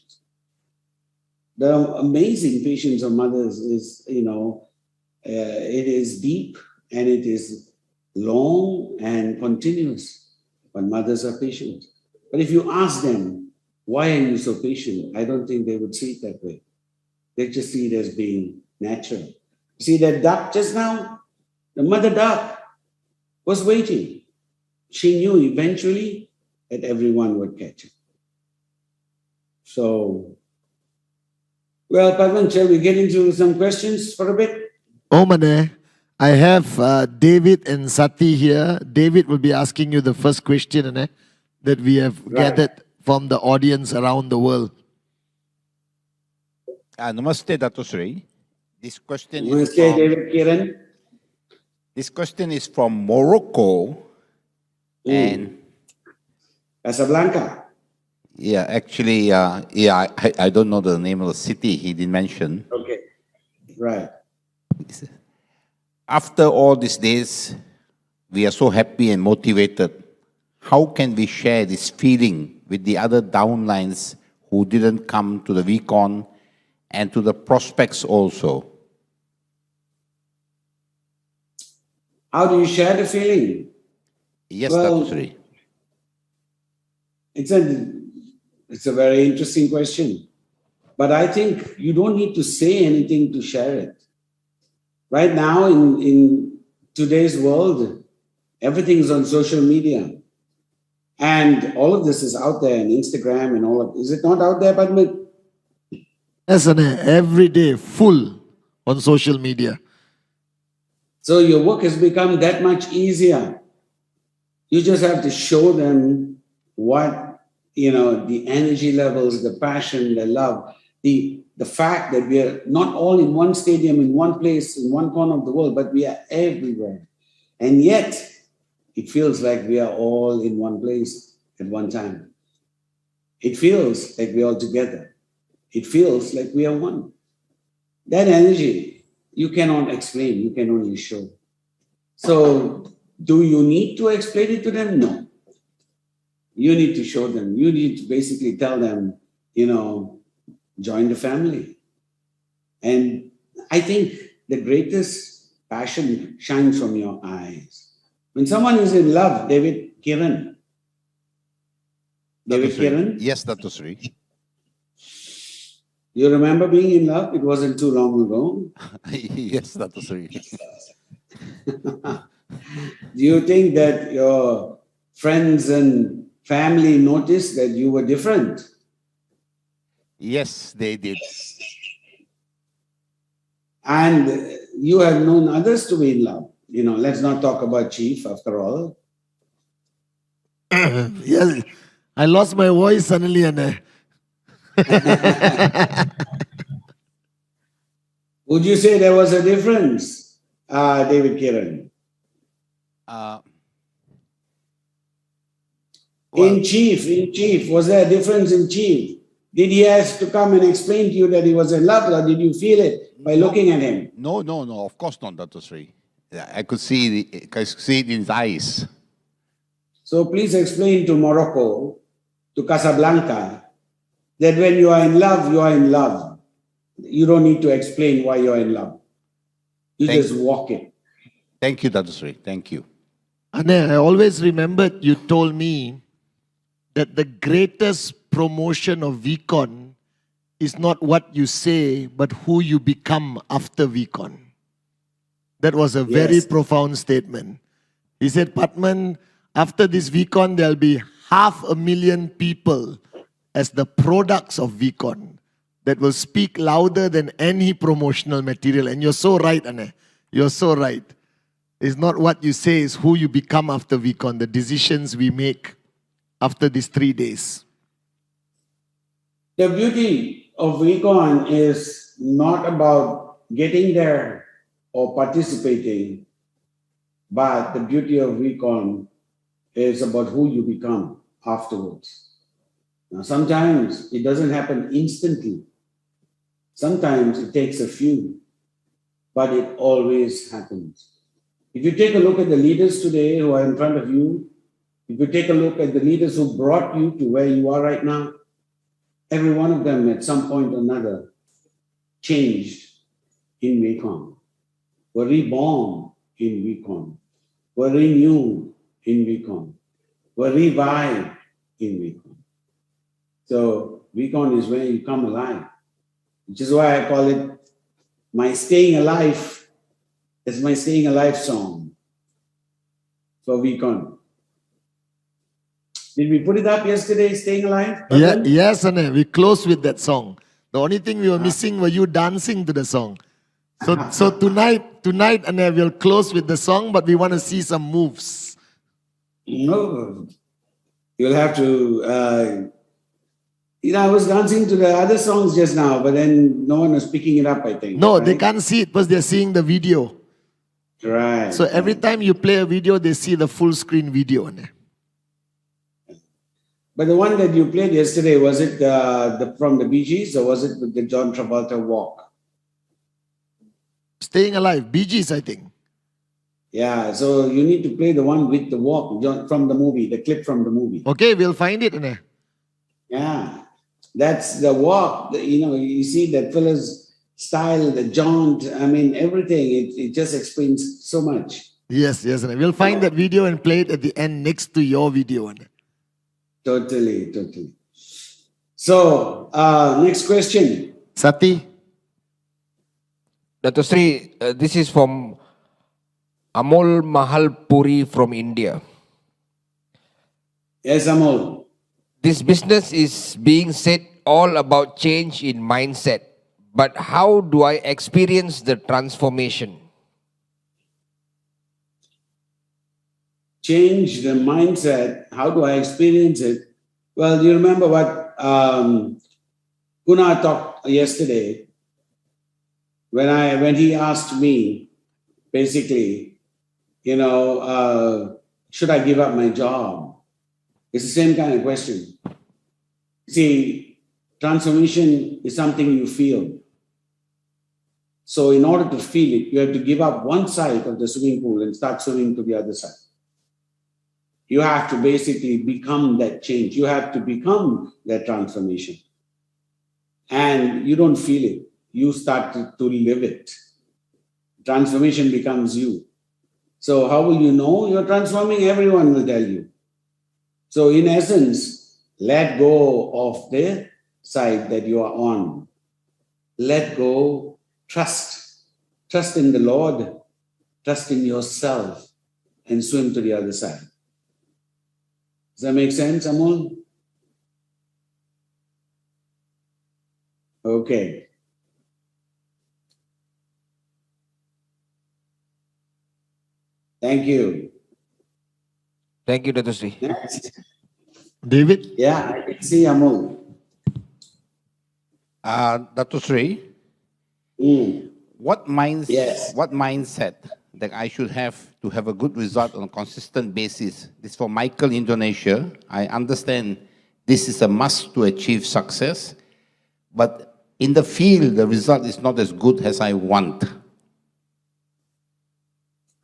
Speaker 3: The amazing patience of mothers is, it is deep and it is long and continuous. But mothers are patient. But if you ask them, why are you so patient? I don't think they would see it that way. They just see it as being natural. See that duck just now? The mother duck was waiting. She knew eventually that everyone would catch it. So, well, Padman, shall we get into some questions for a bit?
Speaker 1: Oh, Mane, I have David and Sati here. David will be asking you the first question that we have gathered from the audience around the world.
Speaker 6: Namaste, Dato Sri. This question
Speaker 3: Namaste, David Kiran.
Speaker 6: This question is from Morocco. And
Speaker 3: Casablanca.
Speaker 6: Yeah, actually, I don't know the name of the city he didn't mention.
Speaker 3: Okay, right.
Speaker 6: After all these days, we are so happy and motivated. How can we share this feeling with the other downlines who didn't come to the VCon and to the prospects also?
Speaker 3: How do you share the feeling?
Speaker 6: Yes,
Speaker 3: Well,
Speaker 6: Dato Sri.
Speaker 3: It's a very interesting question. But I think you don't need to say anything to share it. Right now, in today's world, everything is on social media. And all of this is out there on Instagram and all of it. Is it not out there, Padma?
Speaker 1: Yes, every day full on social media.
Speaker 3: So your work has become that much easier. You just have to show them what, the energy levels, the passion, the love, the fact that we are not all in one stadium, in one place, in one corner of the world, but we are everywhere. And yet, it feels like we are all in one place at one time. It feels like we're all together. It feels like we are one. That energy, you cannot explain, you can only show. So, do you need to explain it to them? No. You need to show them. You need to basically tell them, join the family. And I think the greatest passion shines from your eyes. When someone is in love, David Kiran. David Kiran?
Speaker 6: Yes, Dato Sri.
Speaker 3: You remember being in love? It wasn't too long ago.
Speaker 6: Yes, Dato Sri.
Speaker 3: Do you think that your friends and family noticed that you were different?
Speaker 6: Yes, they did.
Speaker 3: And you have known others to be in love. Let's not talk about Chief after all.
Speaker 1: Yes, I lost my voice suddenly,
Speaker 3: Would you say there was a difference, David Kiran? In Chief, was there a difference in Chief? Did he have to come and explain to you that he was in love, or did you feel it by looking at him?
Speaker 6: No, of course not, Dato Sri. I could see it in his eyes.
Speaker 3: So please explain to Morocco, to Casablanca, that when you are in love, you are in love. You don't need to explain why you're in love. You just walk it.
Speaker 6: Thank you, Dato Sri. Thank you.
Speaker 1: I always remembered you told me that the greatest promotion of VCon is not what you say, but who you become after VCon. That was a very profound statement. He said, Patman, after this VCon, there'll be 500,000 people as the products of VCon that will speak louder than any promotional material. And you're so right, Ane. You're so right. It's not what you say, it's who you become after VCon, the decisions we make after these 3 days.
Speaker 3: The beauty of VCon is not about getting there or participating. But the beauty of recon is about who you become afterwards. Now, sometimes it doesn't happen instantly. Sometimes it takes a few, but it always happens. If you take a look at the leaders today who are in front of you, if you take a look at the leaders who brought you to where you are right now, every one of them at some point or another changed in recon, were reborn in recon, were renewed in recon, were revived in recon. So recon is where you come alive, which is why I call it my staying alive. It's my staying alive song for recon. Did we put it up yesterday, Staying Alive?
Speaker 1: Yeah, yes, and we closed with that song. The only thing we were missing were you dancing to the song. So tonight, and we'll close with the song, but we want to see some moves.
Speaker 3: No, you'll have to. I was dancing to the other songs just now, but then no one was picking it up, I think.
Speaker 1: No,
Speaker 3: right?
Speaker 1: they can't see it because they're seeing the video.
Speaker 3: Right.
Speaker 1: So every time you play a video, they see the full screen video.
Speaker 3: But the one that you played yesterday, was it from the Bee Gees or was it with the John Travolta walk?
Speaker 1: Staying Alive, Bee Gees, I think.
Speaker 3: Yeah, so you need to play the one with the walk from the movie, the clip from the movie.
Speaker 1: Okay, we'll find it.
Speaker 3: Yeah, that's the walk. You see that fella's style, the jaunt, I mean, everything. It just explains so much.
Speaker 1: Yes, we'll find that video and play it at the end next to your video.
Speaker 3: Totally. So, next question.
Speaker 1: Sati?
Speaker 7: Dato Sri, this is from Amol Mahalpuri from India.
Speaker 3: Yes, Amol.
Speaker 7: This business is being said all about change in mindset, but how do I experience the transformation?
Speaker 3: Change the mindset. How do I experience it? Well, you remember what Guna talked yesterday when he asked me, basically, should I give up my job? It's the same kind of question. See, transformation is something you feel. So in order to feel it, you have to give up one side of the swimming pool and start swimming to the other side. You have to basically become that change. You have to become that transformation. And you don't feel it. You start to live it. Transformation becomes you. So how will you know you're transforming? Everyone will tell you. So in essence, let go of the side that you are on. Let go, trust. Trust in the Lord. Trust in yourself and swim to the other side. Does that make sense, Amol? Okay. Thank you.
Speaker 7: Thank you, Dato Sri.
Speaker 3: Next.
Speaker 1: David?
Speaker 3: Yeah, I can see Amol.
Speaker 6: Dato Sri, what mindset that I should have to have a good result on a consistent basis? This is for Michael, Indonesia. I understand this is a must to achieve success, but in the field, the result is not as good as I want.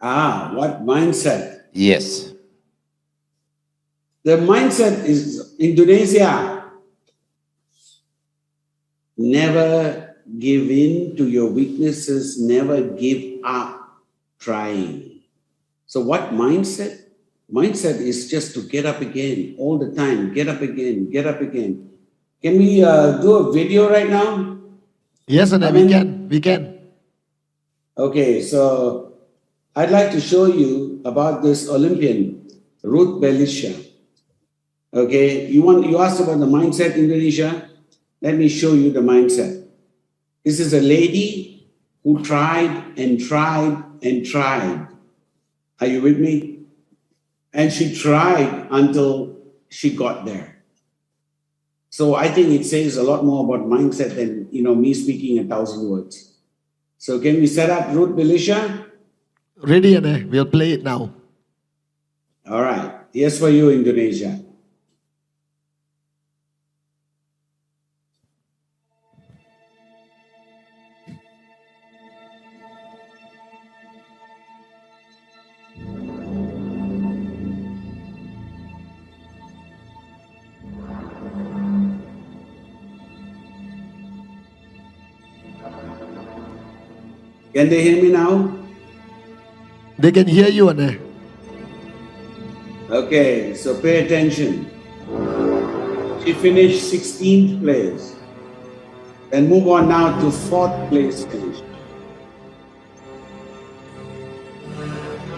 Speaker 3: What mindset?
Speaker 6: Yes.
Speaker 3: The mindset is Indonesia. Never give in to your weaknesses. Never give up trying. So what mindset? Mindset is just to get up again all the time. Get up again, get up again. Can we do a video right now?
Speaker 1: Yes, we can.
Speaker 3: Okay, so I'd like to show you about this Olympian, Ruth Belisha. Okay, you asked about the mindset, Indonesia. Let me show you the mindset. This is a lady who tried and tried and tried. Are you with me? And she tried until she got there. So I think it says a lot more about mindset than me speaking 1,000 words. So can we set up Ruth Belisha?
Speaker 1: Ready, Ane? We'll play it now.
Speaker 3: All right. Yes for you, Indonesia. Can they hear me now?
Speaker 1: They can hear you, Ane.
Speaker 3: Okay, so pay attention. She finished 16th place. Then move on now to 4th place finish.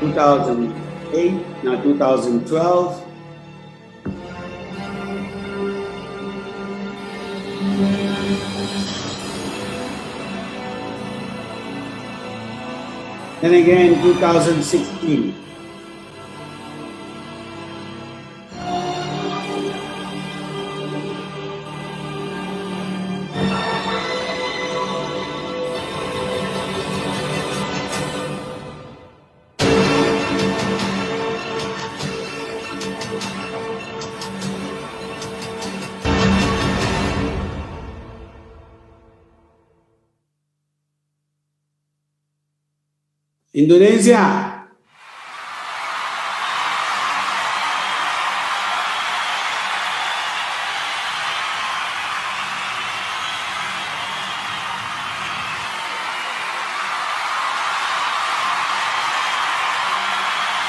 Speaker 3: 2008, now 2012. Then again 2016. Indonesia.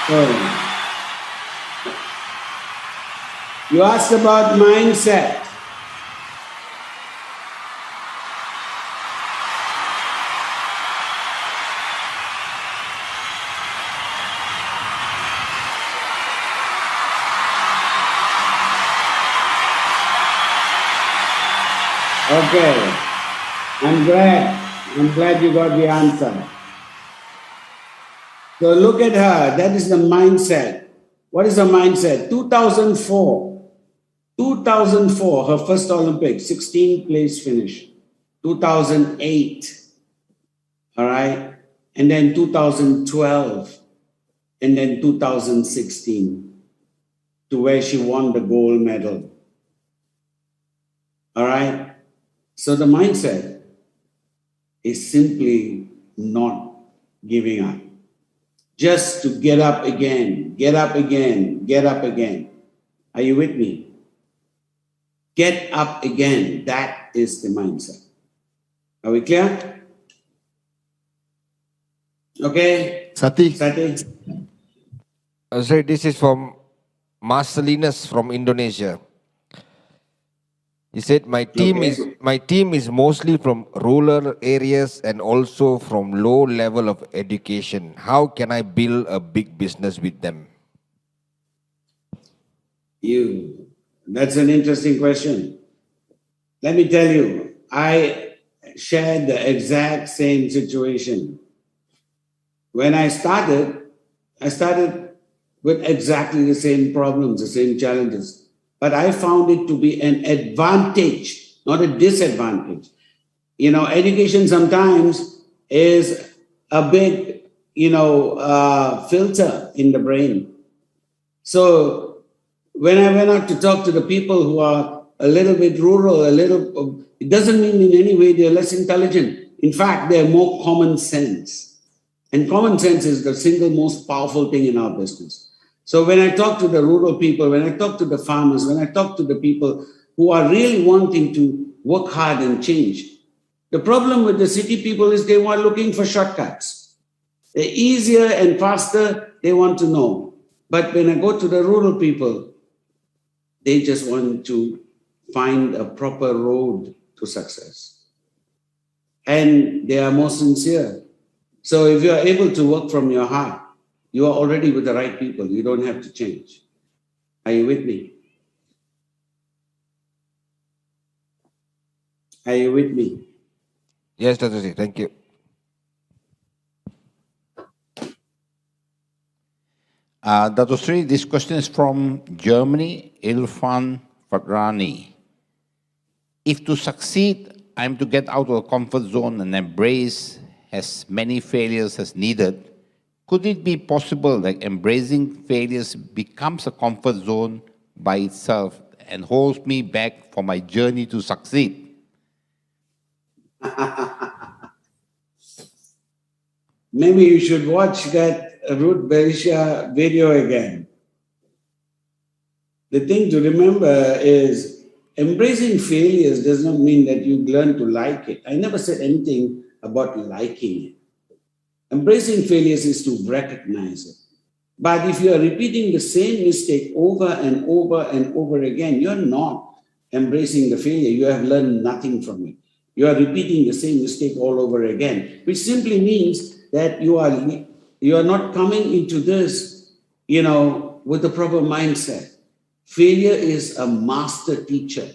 Speaker 3: So, you asked about mindset. Okay, I'm glad you got the answer. So look at her, that is the mindset. What is the mindset? 2004, her first Olympic, 16th place finish. 2008, all right? And then 2012, and then 2016, to where she won the gold medal. All right? So the mindset is simply not giving up. Just to get up again, get up again, get up again. Are you with me? Get up again. That is the mindset. Are we clear? Okay.
Speaker 1: Sati.
Speaker 3: Sati.
Speaker 7: Sir, this is from Marcelinus from Indonesia. He said, my team is mostly from rural areas and also from low level of education. How can I build a big business with them?
Speaker 3: That's an interesting question. Let me tell you, I shared the exact same situation. When I started with exactly the same problems, the same challenges. But I found it to be an advantage, not a disadvantage. You know, education sometimes is a big, filter in the brain. So when I went out to talk to the people who are a little bit rural, it doesn't mean in any way they're less intelligent. In fact, they're more common sense. And common sense is the single most powerful thing in our business. So when I talk to the rural people, when I talk to the farmers, when I talk to the people who are really wanting to work hard and change, the problem with the city people is they want looking for shortcuts. They're easier and faster, they want to know. But when I go to the rural people, they just want to find a proper road to success. And they are more sincere. So if you are able to work from your heart, you are already with the right people. You don't have to change. Are you with me? Are you with me?
Speaker 7: Yes, Dato Sri, thank you.
Speaker 6: Dato Sri, this question is from Germany, Ilfan Fadrani. If to succeed, I'm to get out of the comfort zone and embrace as many failures as needed Could it be possible that embracing failures becomes a comfort zone by itself and holds me back for my journey to succeed?
Speaker 3: Maybe you should watch that Ruth Berisha video again. The thing to remember is embracing failures does not mean that you learn to like it. I never said anything about liking it. Embracing failures is to recognize it. But if you are repeating the same mistake over and over and over again, you're not embracing the failure. You have learned nothing from it. You are repeating the same mistake all over again, which simply means that you are not coming into this, with the proper mindset. Failure is a master teacher.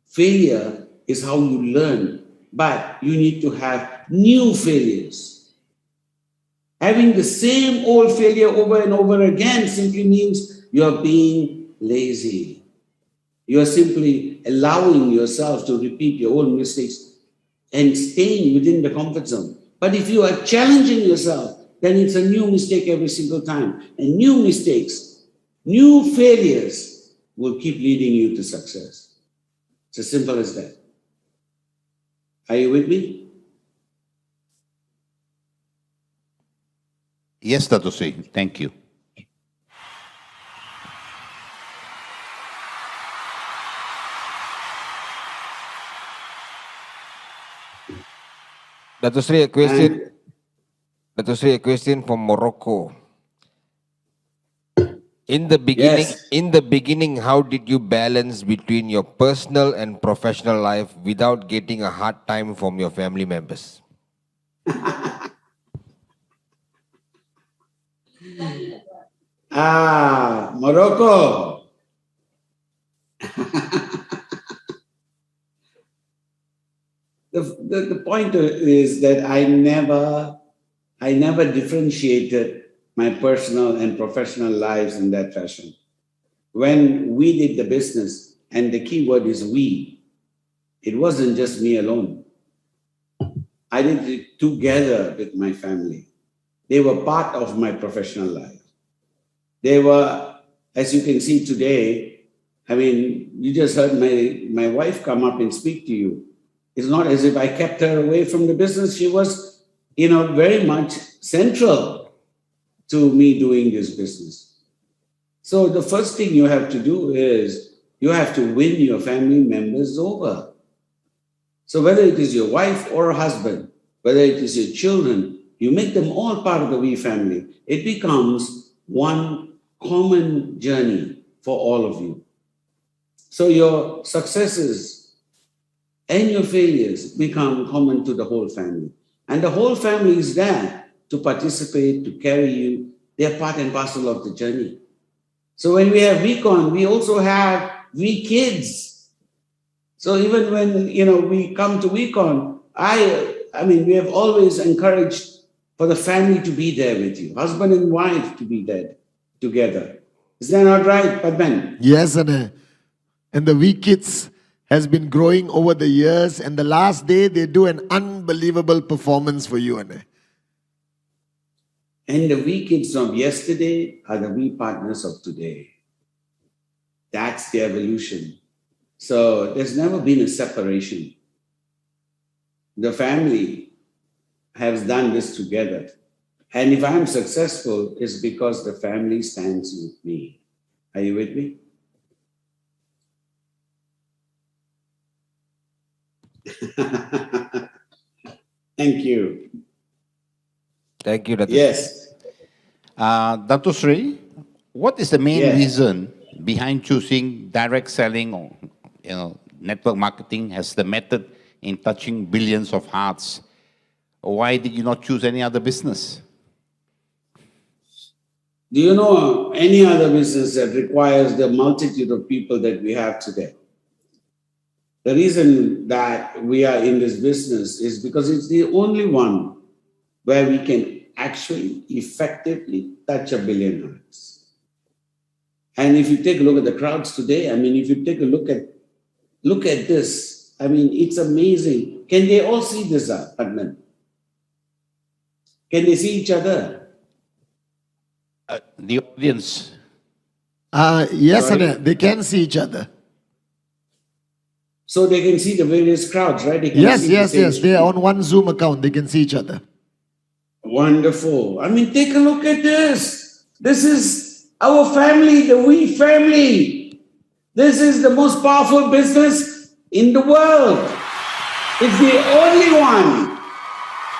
Speaker 3: Failure is how you learn, but you need to have new failures. Having the same old failure over and over again simply means you're being lazy. You're simply allowing yourself to repeat your own mistakes and staying within the comfort zone. But if you are challenging yourself, then it's a new mistake every single time. And new mistakes, new failures will keep leading you to success. It's as simple as that. Are you with me?
Speaker 6: Yes, Dato Sri. Thank you.
Speaker 7: Dato Sri, a question. Dato Sri, a question from Morocco. In the beginning, how did you balance between your personal and professional life without getting a hard time from your family members?
Speaker 3: Morocco. The point is that I never differentiated my personal and professional lives in that fashion. When we did the business, and the key word is we, it wasn't just me alone. I did it together with my family. They were part of my professional life. They were, as you can see today, you just heard my wife come up and speak to you. It's not as if I kept her away from the business. She was, very much central to me doing this business. So the first thing you have to do is you have to win your family members over. So whether it is your wife or husband, whether it is your children, you make them all part of the we family. It becomes one common journey for all of you. So your successes and your failures become common to the whole family. And the whole family is there to participate, to carry you. They're part and parcel of the journey. So when we have VCon, we also have we kids. So even when we come to VCon, we have always encouraged for the family to be there with you, husband and wife to be there together. Is that not right, Padman?
Speaker 1: Yes, and the We Kids has been growing over the years, and the last day they do an unbelievable performance for you, Anne.
Speaker 3: And the we kids of yesterday are the we partners of today. That's the evolution. So there's never been a separation. The family has done this together. And if I'm successful, it's because the family stands with me. Are you with me? Thank you.
Speaker 7: Thank you, Dato.
Speaker 3: Yes.
Speaker 6: Dato Sri, what is the main reason behind choosing direct selling or network marketing as the method in touching billions of hearts? Why did you not choose any other business?
Speaker 3: Do you know any other business that requires the multitude of people that we have today? The reason that we are in this business is because it's the only one where we can actually effectively touch 1 billion hearts. And if you take a look at the crowds today, if you take a look at this, it's amazing. Can they all see this, Padman? Can they see each other?
Speaker 6: The audience,
Speaker 1: Yes,
Speaker 3: Sorry?
Speaker 1: Ane, they can see each other.
Speaker 3: So they can see the various crowds, right? They can
Speaker 1: Yes,
Speaker 3: see the
Speaker 1: yes,
Speaker 3: same
Speaker 1: yes. They are
Speaker 3: screen.
Speaker 1: on one Zoom account. They can see each other.
Speaker 3: Wonderful. I mean, take a look at this. This is our family, the We family. This is the most powerful business in the world. It's the only one.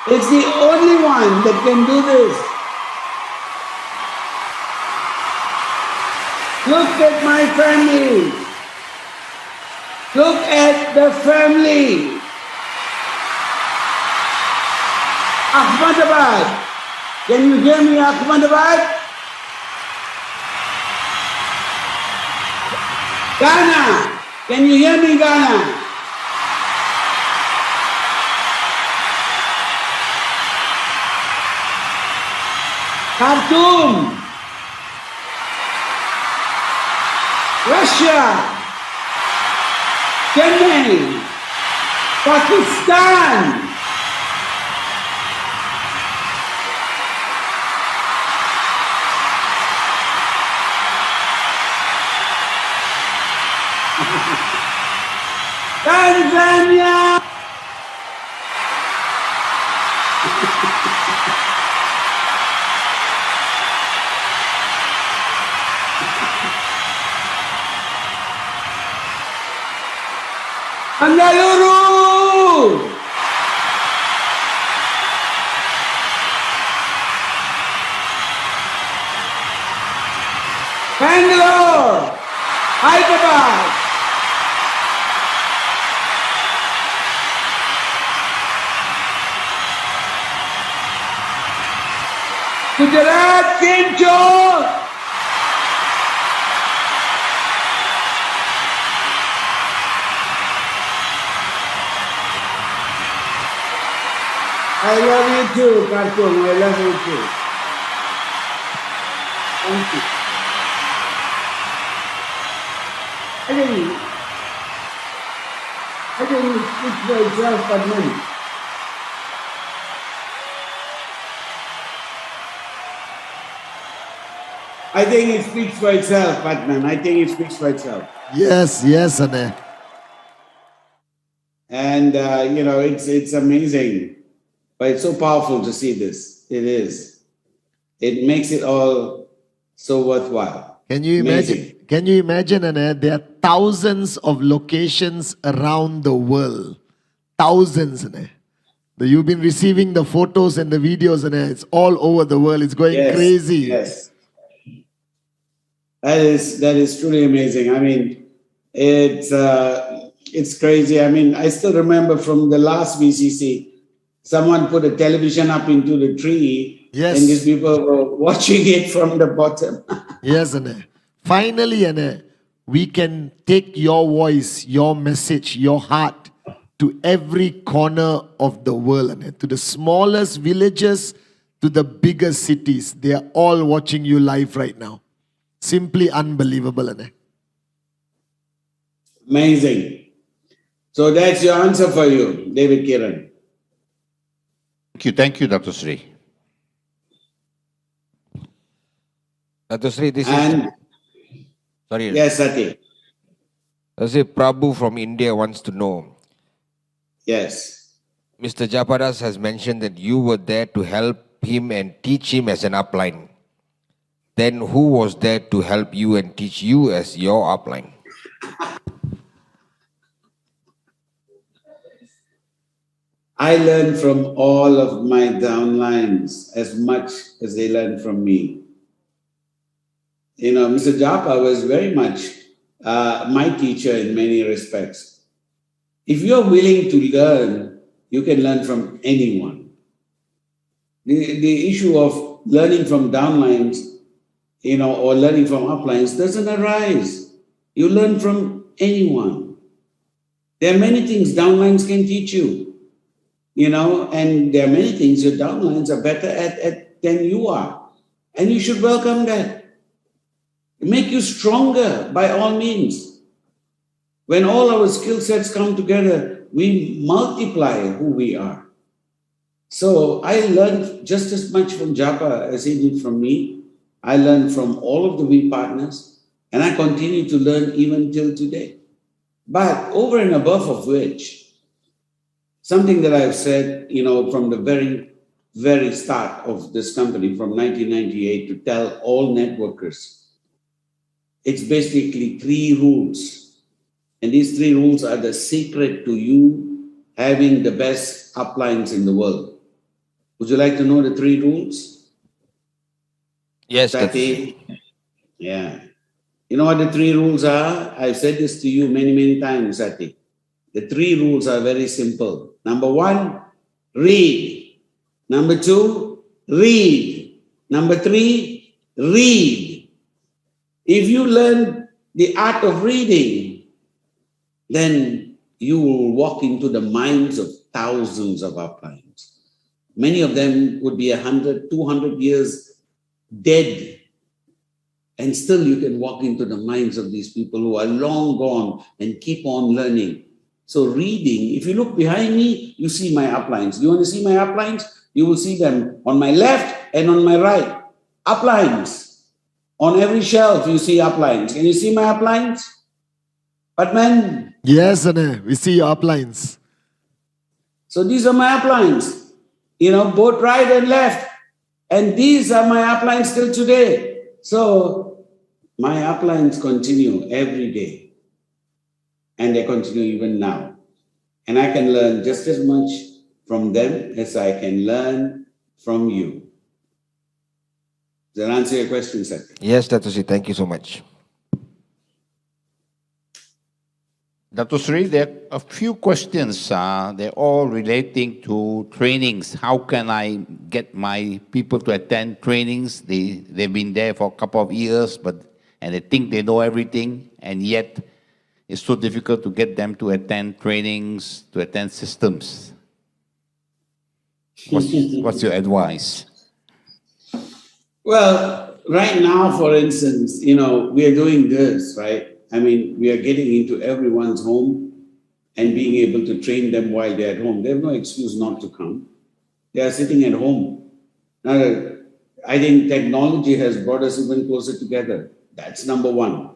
Speaker 3: It's the only one that can do this. Look at my family. Look at the family. Ahmedabad. Can you hear me, Ahmedabad? Ghana. Can you hear me, Ghana? Khartoum. Russia. Chennai. Pakistan. Tanzania. Bengaluru. Bangalore. Hyderabad. Gujarat, Kincho. I love you too, Khartoum. I love you too. Thank you. I think it speaks for itself, Padman. I think it speaks for itself, Padman. I think it speaks for itself.
Speaker 1: Yes, yes, Ane.
Speaker 3: And, it's amazing. But it's so powerful to see this. It is. It makes it all so worthwhile.
Speaker 1: Can you imagine?
Speaker 3: Amazing.
Speaker 1: Can you imagine, Ane? There are thousands of locations around the world. Thousands, Ane. You've been receiving the photos and the videos, and it's all over the world. It's going
Speaker 3: Yes,
Speaker 1: crazy.
Speaker 3: Yes. That is truly amazing. I mean, it's crazy. I mean, I still remember from the last VCC, someone put a television up into the tree,
Speaker 1: Yes.
Speaker 3: and these people were watching it from the bottom.
Speaker 1: Yes, Ane. Finally, Ane, we can take your voice, your message, your heart to every corner of the world, Ane. To the smallest villages, to the biggest cities. They are all watching you live right now. Simply unbelievable, Ane.
Speaker 3: Amazing. So that's your answer for you, David Kiran.
Speaker 6: thank you, Dato Sri.
Speaker 7: Dato Sri, this is...
Speaker 3: And
Speaker 7: Sorry.
Speaker 3: yes, Sati.
Speaker 7: Dato Sri, Prabhu from India wants to know.
Speaker 3: Yes.
Speaker 7: Mr. Japadas has mentioned that you were there to help him and teach him as an upline. Then who was there to help you and teach you as your upline?
Speaker 3: I learn from all of my downlines as much as they learn from me. Mr. Japa was very much my teacher in many respects. If you're willing to learn, you can learn from anyone. The issue of learning from downlines, or learning from uplines doesn't arise. You learn from anyone. There are many things downlines can teach you. And there are many things your downlines are better at than you are. And you should welcome that. Make you stronger by all means. When all our skill sets come together, we multiply who we are. So I learned just as much from Japa as he did from me. I learned from all of the V partners, and I continue to learn even till today. But over and above of which, something that I've said, from the very, very start of this company, from 1998, to tell all networkers, it's basically 3 rules. And these 3 rules are the secret to you having the best uplines in the world. Would you like to know the 3 rules?
Speaker 7: Yes,
Speaker 3: Sati? Yeah. You know what the 3 rules are? I've said this to you many, many times, Sati. The 3 rules are very simple. Number 1, read. Number 2, read. Number 3, read. If you learn the art of reading, then you will walk into the minds of thousands of uplines. Many of them would be 100, 200 years dead. And still you can walk into the minds of these people who are long gone and keep on learning. So reading, if you look behind me, you see my uplines. You want to see my uplines? You will see them on my left and on my right. Uplines. On every shelf you see uplines. Can you see my uplines? But man.
Speaker 1: Yes, Ane, we see your uplines.
Speaker 3: So these are my uplines. Both right and left. And these are my uplines till today. So my uplines continue every day. And they continue even now. And I can learn just as much from them as I can learn from you. Does that answer your question, sir?
Speaker 7: Yes, Dato Sri, thank you so much.
Speaker 6: Dato Sri, there are a few questions. They're all relating to trainings. How can I get my people to attend trainings? They've been there for a couple of years, and they think they know everything, and yet it's so difficult to get them to attend trainings, to attend systems. What's your advice?
Speaker 3: Well, right now, for instance, we are doing this, right? I mean, we are getting into everyone's home and being able to train them while they're at home. They have no excuse not to come. They are sitting at home. Now, I think technology has brought us even closer together. That's number 1.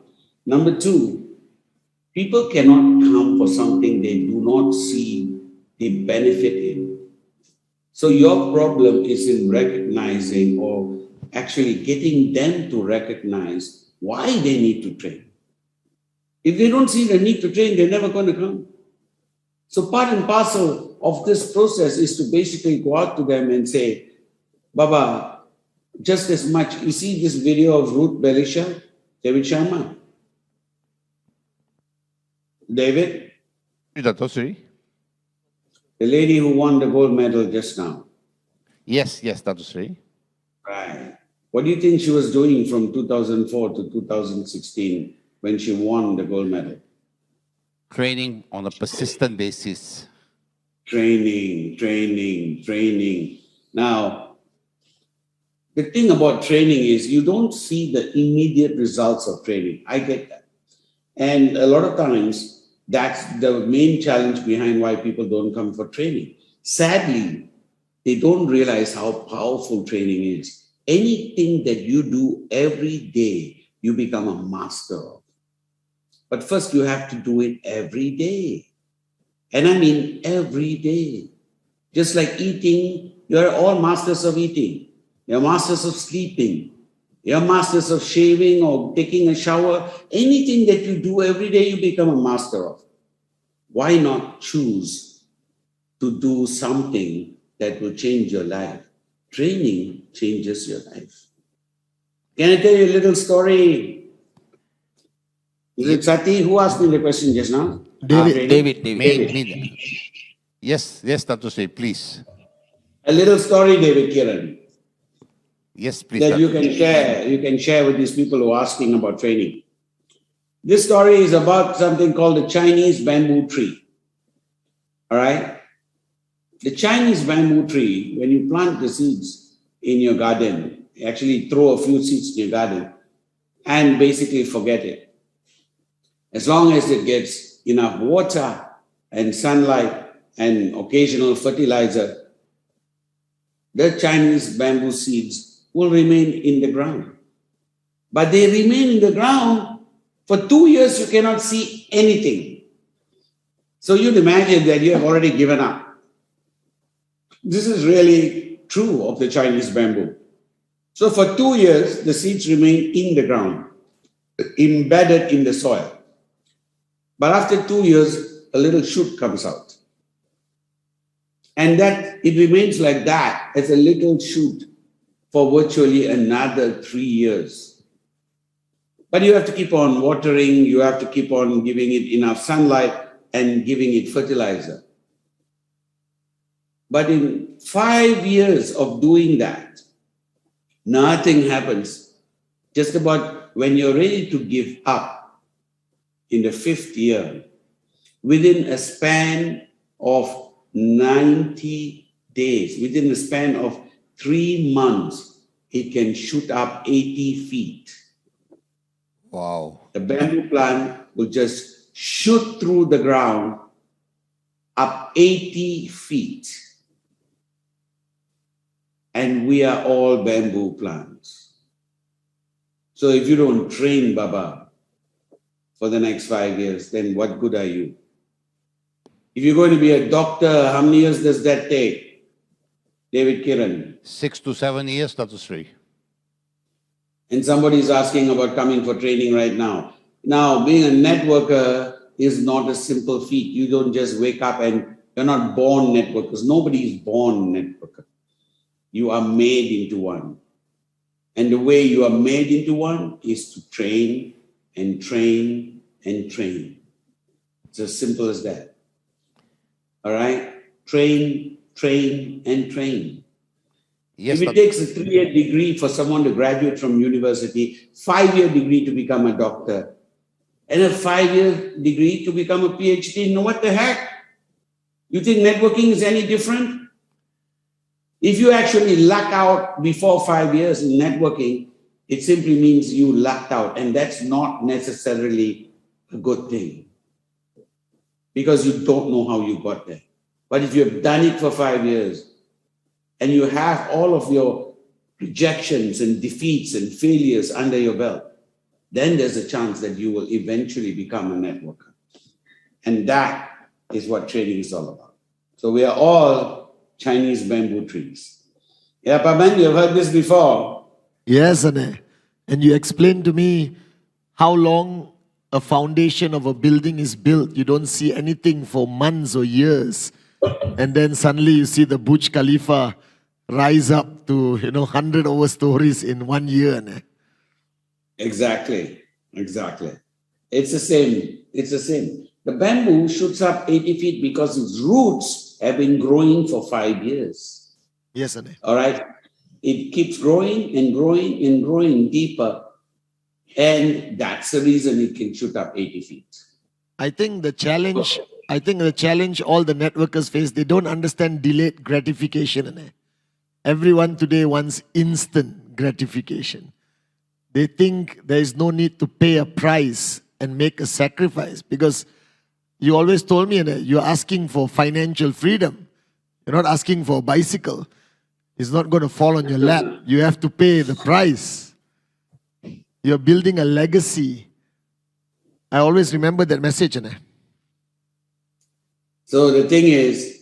Speaker 3: Number 2, people cannot come for something they do not see the benefit in. So your problem is in recognizing or actually getting them to recognize why they need to train. If they don't see the need to train, they're never going to come. So part and parcel of this process is to basically go out to them and say, Baba, just as much, you see this video of Ruth Belisha, David Sharma? David?
Speaker 6: Dato Sri?
Speaker 3: The lady who won the gold medal just now.
Speaker 6: Yes, Dato Sri.
Speaker 3: Right. What do you think she was doing from 2004 to 2016 when she won the gold medal?
Speaker 6: Training on a persistent basis.
Speaker 3: Training. Now, the thing about training is you don't see the immediate results of training. I get that. And a lot of times, that's the main challenge behind why people don't come for training. Sadly, they don't realize how powerful training is. Anything that you do every day, you become a master of. But first, you have to do it every day. And I mean every day. Just like eating, you're all masters of eating. You're masters of sleeping. You're masters of shaving or taking a shower. Anything that you do every day, you become a master of. Why not choose to do something that will change your life? Training changes your life. Can I tell you a little story? Is it Sati? Who asked me the question just now?
Speaker 7: David.
Speaker 6: Yes, Dato Sri, please.
Speaker 3: A little story, David Kiran.
Speaker 6: Yes, please.
Speaker 3: That you can share with these people who are asking about training. This story is about something called the Chinese bamboo tree. All right? The Chinese bamboo tree, when you plant the seeds in your garden, you actually throw a few seeds in your garden and basically forget it. As long as it gets enough water and sunlight and occasional fertilizer, the Chinese bamboo seeds will remain in the ground. but they remain in the ground. For 2 years, you cannot see anything. So you'd imagine that you have already given up. This is really true of the Chinese bamboo. So for 2 years, the seeds remain in the ground, embedded in the soil. But after 2 years, a little shoot comes out. And that it remains like that as a little shoot for virtually another 3 years. But you have to keep on watering, you have to keep on giving it enough sunlight and giving it fertilizer. But in 5 years of doing that, nothing happens. Just about when you're ready to give up in the 5th year, within a span of 90 days, within a span of 3 months, it can shoot up 80 feet.
Speaker 7: Wow.
Speaker 3: The bamboo plant will just shoot through the ground up 80 feet. And we are all bamboo plants. So if you don't train Baba for the next 5 years, then what good are you? If you're going to be a doctor, how many years does that take? David Kiran.
Speaker 6: 6 to 7 years, Dato Sri.
Speaker 3: And somebody is asking about coming for training right now. Now, being a networker is not a simple feat. You don't just wake up and you're not born networkers. Nobody is born networker. You are made into one. And the way you are made into one is to train and train and train. It's as simple as that. All right? Train, train, and train.
Speaker 6: Yes,
Speaker 3: if it takes a 3-year degree for someone to graduate from university, 5-year degree to become a doctor, and a 5-year degree to become a PhD, what the heck? You think networking is any different? If you actually luck out before 5 years in networking, it simply means you lucked out, and that's not necessarily a good thing because you don't know how you got there. But if you have done it for 5 years and you have all of your rejections and defeats and failures under your belt, then there's a chance that you will eventually become a networker. And that is what training is all about. So we are all Chinese bamboo trees. Yeah, Paman, you've heard this before.
Speaker 1: Yes, Ane. And you explained to me how long a foundation of a building is built. You don't see anything for months or years. And then suddenly you see the Burj Khalifa rise up to, 100 over stories in 1 year. Ane.
Speaker 3: Exactly. It's the same. The bamboo shoots up 80 feet because its roots have been growing for 5 years.
Speaker 1: Yes, Ane.
Speaker 3: All right? It keeps growing and growing and growing deeper. And that's the reason it can shoot up 80 feet.
Speaker 1: I think the challenge all the networkers face, they don't understand delayed gratification. Ane. Everyone today wants instant gratification. They think there is no need to pay a price and make a sacrifice because you always told me you're asking for financial freedom. You're not asking for a bicycle. It's not going to fall on your lap. You have to pay the price. You're building a legacy. I always remember that message.
Speaker 3: So the thing is,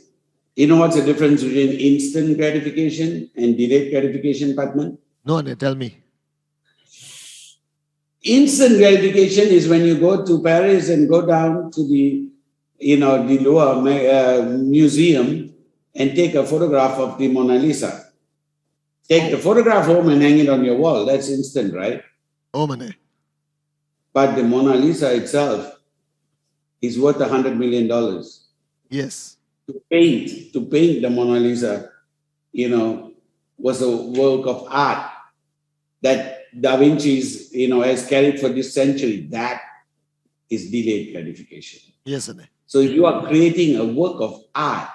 Speaker 3: you know what's the difference between instant gratification and delayed gratification, Padman?
Speaker 1: No, Ane, tell me.
Speaker 3: Instant gratification is when you go to Paris and go down to the Louvre museum and take a photograph of the Mona Lisa. Take the photograph home and hang it on your wall. That's instant, right?
Speaker 1: Oh, Mane.
Speaker 3: But the Mona Lisa itself is worth $100 million.
Speaker 1: Yes.
Speaker 3: To paint the Mona Lisa, was a work of art that Da Vinci's, has carried for this century. That is delayed gratification.
Speaker 1: Yes, Ane.
Speaker 3: So if you are creating a work of art,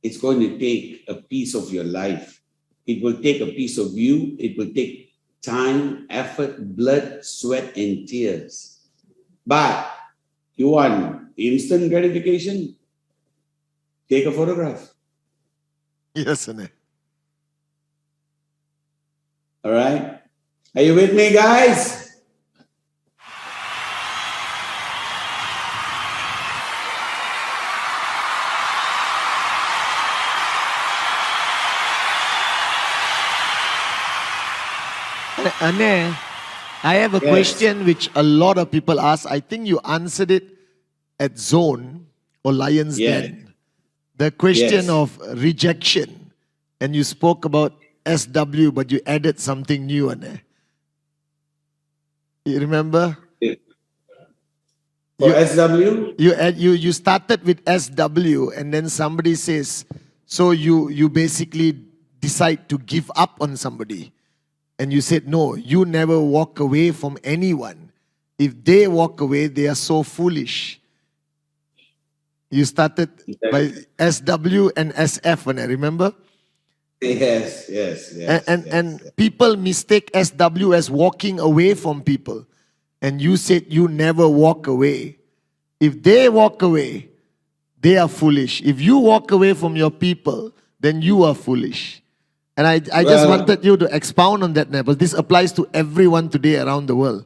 Speaker 3: it's going to take a piece of your life. It will take a piece of you. It will take time, effort, blood, sweat, and tears. But you want instant gratification? Take a photograph.
Speaker 1: Yes, Ane.
Speaker 3: All right? Are you with me, guys?
Speaker 1: Ane, I have a
Speaker 3: Yes.
Speaker 1: question which a lot of people ask. I think you answered it at Zone or Lion's
Speaker 3: Yeah.
Speaker 1: Den. The question
Speaker 3: Yes.
Speaker 1: of rejection. And you spoke about SW, but you added something new, Ane. You remember?
Speaker 3: For SW?
Speaker 1: You started with SW, and then somebody says, so you basically decide to give up on somebody. And you said, no, you never walk away from anyone. If they walk away, they are so foolish. You started by SW and SF, when I remember.
Speaker 3: Yes, yes, yes.
Speaker 1: And people mistake SW as walking away from people. And you said you never walk away. If they walk away, they are foolish. If you walk away from your people, then you are foolish. And I just
Speaker 3: Well-
Speaker 1: wanted you to expound on that, Nepal. This applies to everyone today around the world.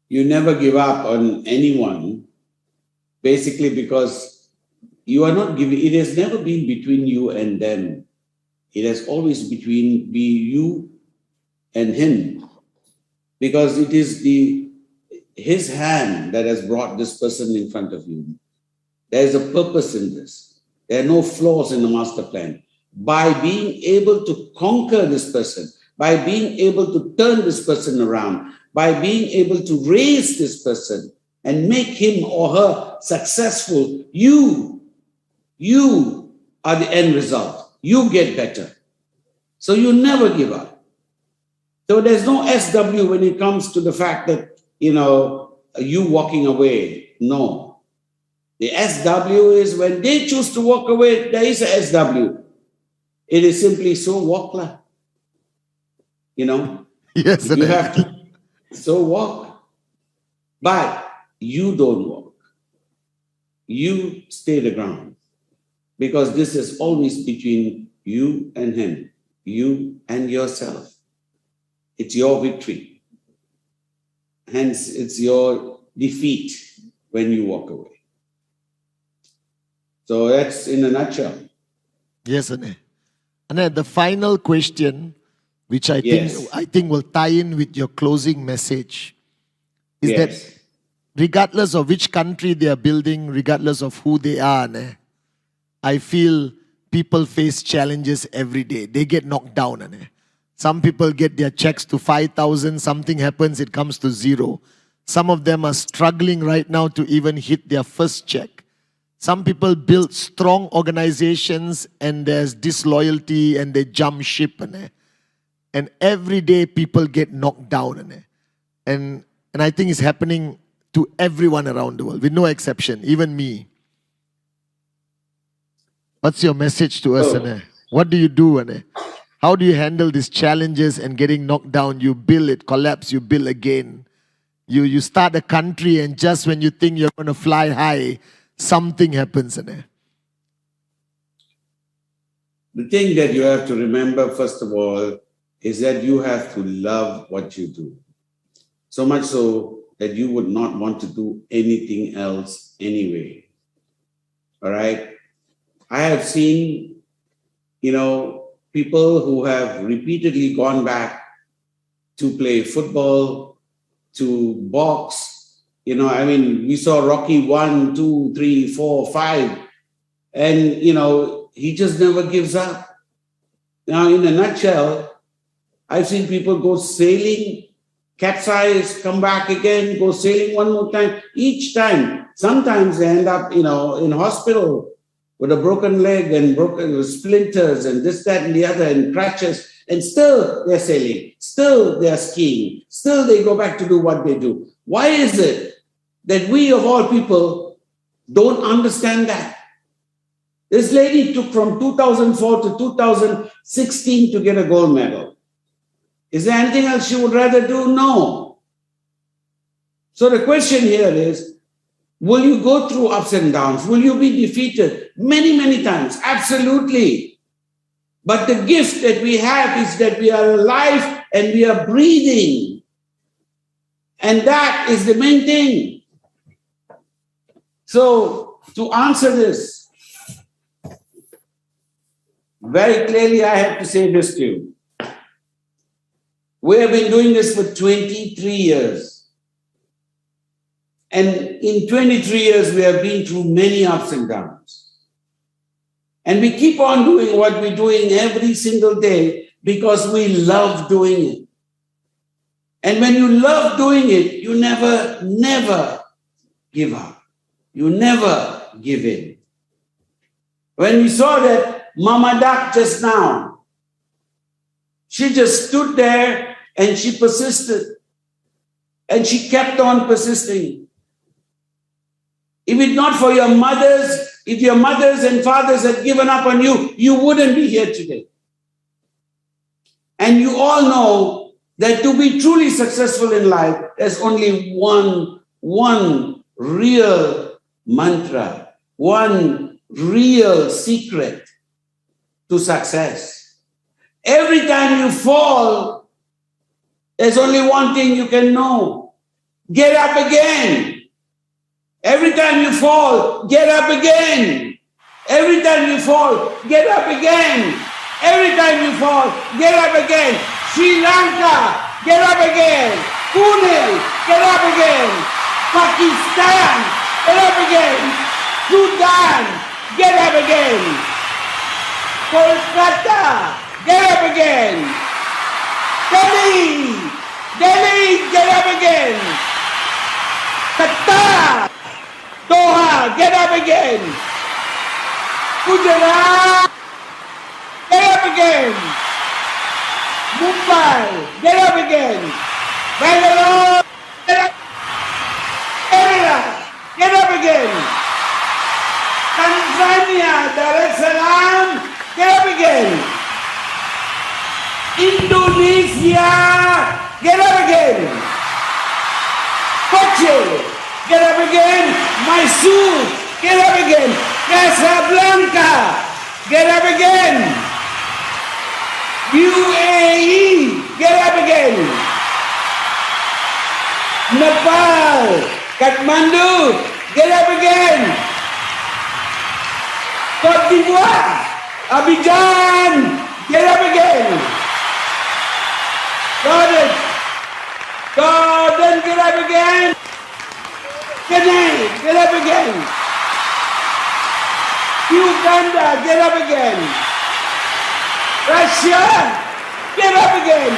Speaker 3: You never give up on anyone, basically because you are not giving, it has never been between you and them. It has always be you and him. Because it is his hand that has brought this person in front of you. There is a purpose in this. There are no flaws in the master plan. By being able to conquer this person, by being able to turn this person around, by being able to raise this person and make him or her successful, you are the end result. You get better. So you never give up. So there's no SW when it comes to the fact that, you walking away. No. The SW is when they choose to walk away, there is a SW. It is simply so walk lah.
Speaker 1: Yes,
Speaker 3: You have to so walk. But you don't walk. You stay the ground. Because this is always between you and him, you and yourself. It's your victory. Hence, it's your defeat when you walk away. So that's in a nutshell.
Speaker 1: Yes, Ane. And the final question, which I
Speaker 3: Yes.
Speaker 1: think will tie in with your closing message, is
Speaker 3: Yes.
Speaker 1: that regardless of which country they are building, regardless of who they are, Ane, I feel people face challenges every day. They get knocked down, Ane. Some people get their checks to 5,000, something happens, it comes to 0. Some of them are struggling right now to even hit their first check. Some people build strong organizations and there's disloyalty and they jump ship. And every day people get knocked down. And I think it's happening to everyone around the world, with no exception, even me. What's your message to us, Ane? What do you do, Ane? How do you handle these challenges and getting knocked down? You build it, collapse, you build again. You start a country and just when you think you're going to fly high, something happens, Ane.
Speaker 3: The thing that you have to remember, first of all, is that you have to love what you do. So much so that you would not want to do anything else anyway. All right? I have seen, people who have repeatedly gone back to play football, to box. We saw Rocky 1, 2, 3, 4, 5. And, he just never gives up. Now, in a nutshell, I've seen people go sailing, capsize, come back again, go sailing one more time. Each time, sometimes they end up, in hospital with a broken leg and broken splinters and this, that, and the other, and crutches. And still they're sailing, still they're skiing, still they go back to do what they do. Why is it that we of all people don't understand that? This lady took from 2004 to 2016 to get a gold medal. Is there anything else she would rather do? No. So the question here is, will you go through ups and downs? Will you be defeated? Many, many times. Absolutely. But the gift that we have is that we are alive and we are breathing. And that is the main thing. So, to answer this, very clearly I have to say this to you. We have been doing this for 23 years. And in 23 years, we have been through many ups and downs. And we keep on doing what we're doing every single day because we love doing it. And when you love doing it, you never give up. You never give in. When we saw that Mama Duck just now, she just stood there and she persisted. And she kept on persisting. If it's not for your mothers, if your mothers and fathers had given up on you, you wouldn't be here today. And you all know that to be truly successful in life, there's only one real mantra, one real secret to success. Every time you fall, there's only one thing you can know. Get up again. Every time you fall, get up again. Every time you fall, get up again. Every time you fall, get up again. Sri Lanka, get up again. Pune, get up again. Pakistan, get up again. Sudan, get up again. Kolkata, get up again. Delhi, get up again. Qatar, Doha, get up again. Gujarat, get up again. Mumbai, get up again. Bangalore, get up. Kerala, get up again. Tanzania, Dar es Salaam, get up again. Indonesia, get up again. Kochi, get up again. Mysore, get up again. Casablanca, get up again. UAE, get up again. Nepal, Kathmandu, get up again. Cote d'Ivoire, Abidjan, get up again. Jordan, get up again. Kenya, get up again. Uganda, get up again. Russia, get up again.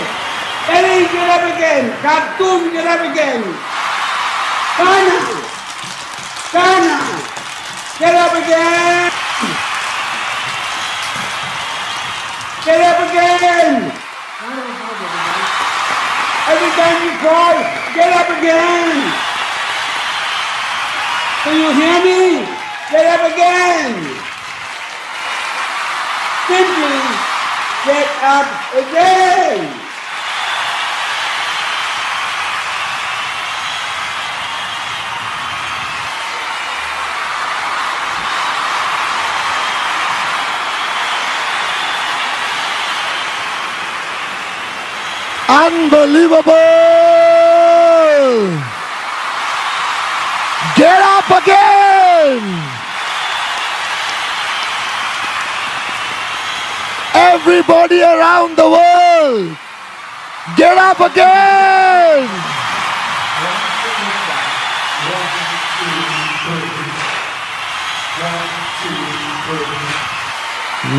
Speaker 3: Delhi, get up again. Khartoum, get up again. Ghana, get up again. Get up again. Every time you fall, get up again. Do you hear me? Get up again. Simply get up again.
Speaker 1: Unbelievable! Get up again! Everybody around the world, get up again!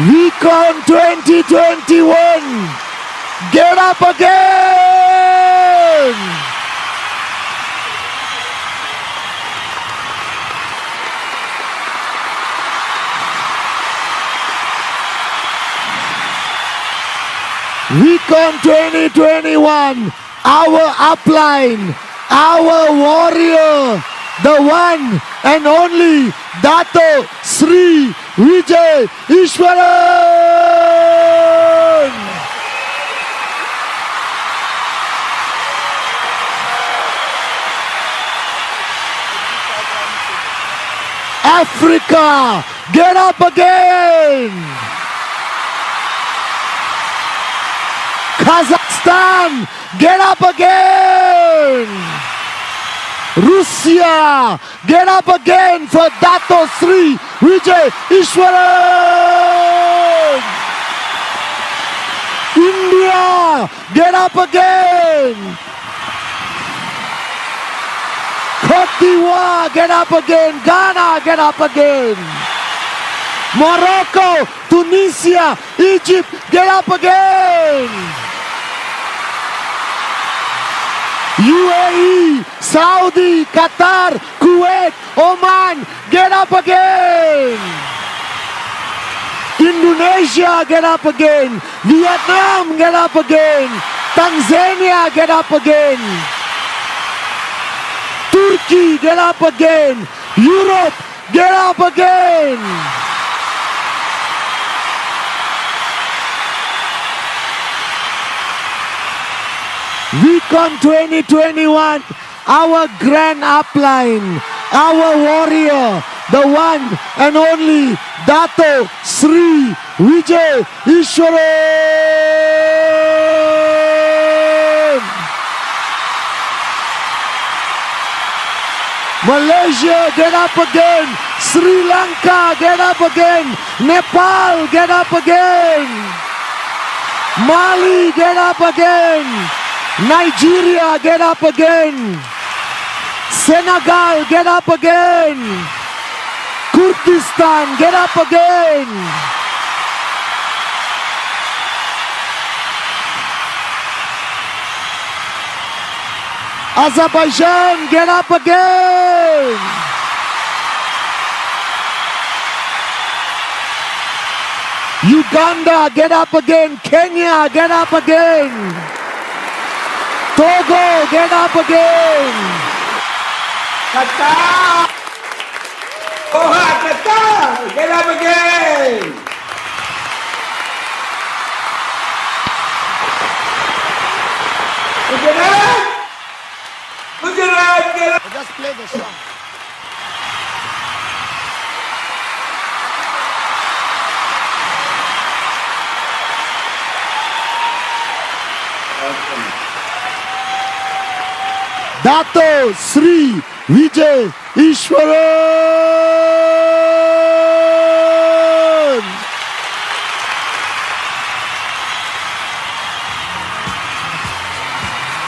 Speaker 1: Recon 2021, get up again! Recon 2021, our upline, our warrior, the one and only Dato Sri Ishwaran! Africa, get up again! Kazakhstan. Kyrgyzstan, get up again! Russia, get up again for Dato Sri Vijay Ishwaran! India, get up again! Cote d'Ivoire, get up again! Ghana, get up again! Morocco, Tunisia, Egypt, get up again! UAE, Saudi, Qatar, Kuwait, Oman, get up again! Indonesia, get up again! Vietnam, get up again! Tanzania, get up again! Turkey, get up again! Europe, get up again! VCon 2021, our grand upline, our warrior, the one and only Dato Sri Vijay Ishwaran! Malaysia, get up again! Sri Lanka, get up again! Nepal, get up again! Mali, get up again! Nigeria, get up again! Senegal, get up again! Kyrgyzstan, get up again! Azerbaijan, get up again! Uganda, get up again! Kenya, get up again! Togo, get up again!
Speaker 3: Qatar! Doha, Qatar! Get up again! Gujarat! Gujarat, get up!
Speaker 1: Just play the song. Dato Sri Vijay Ishwaran!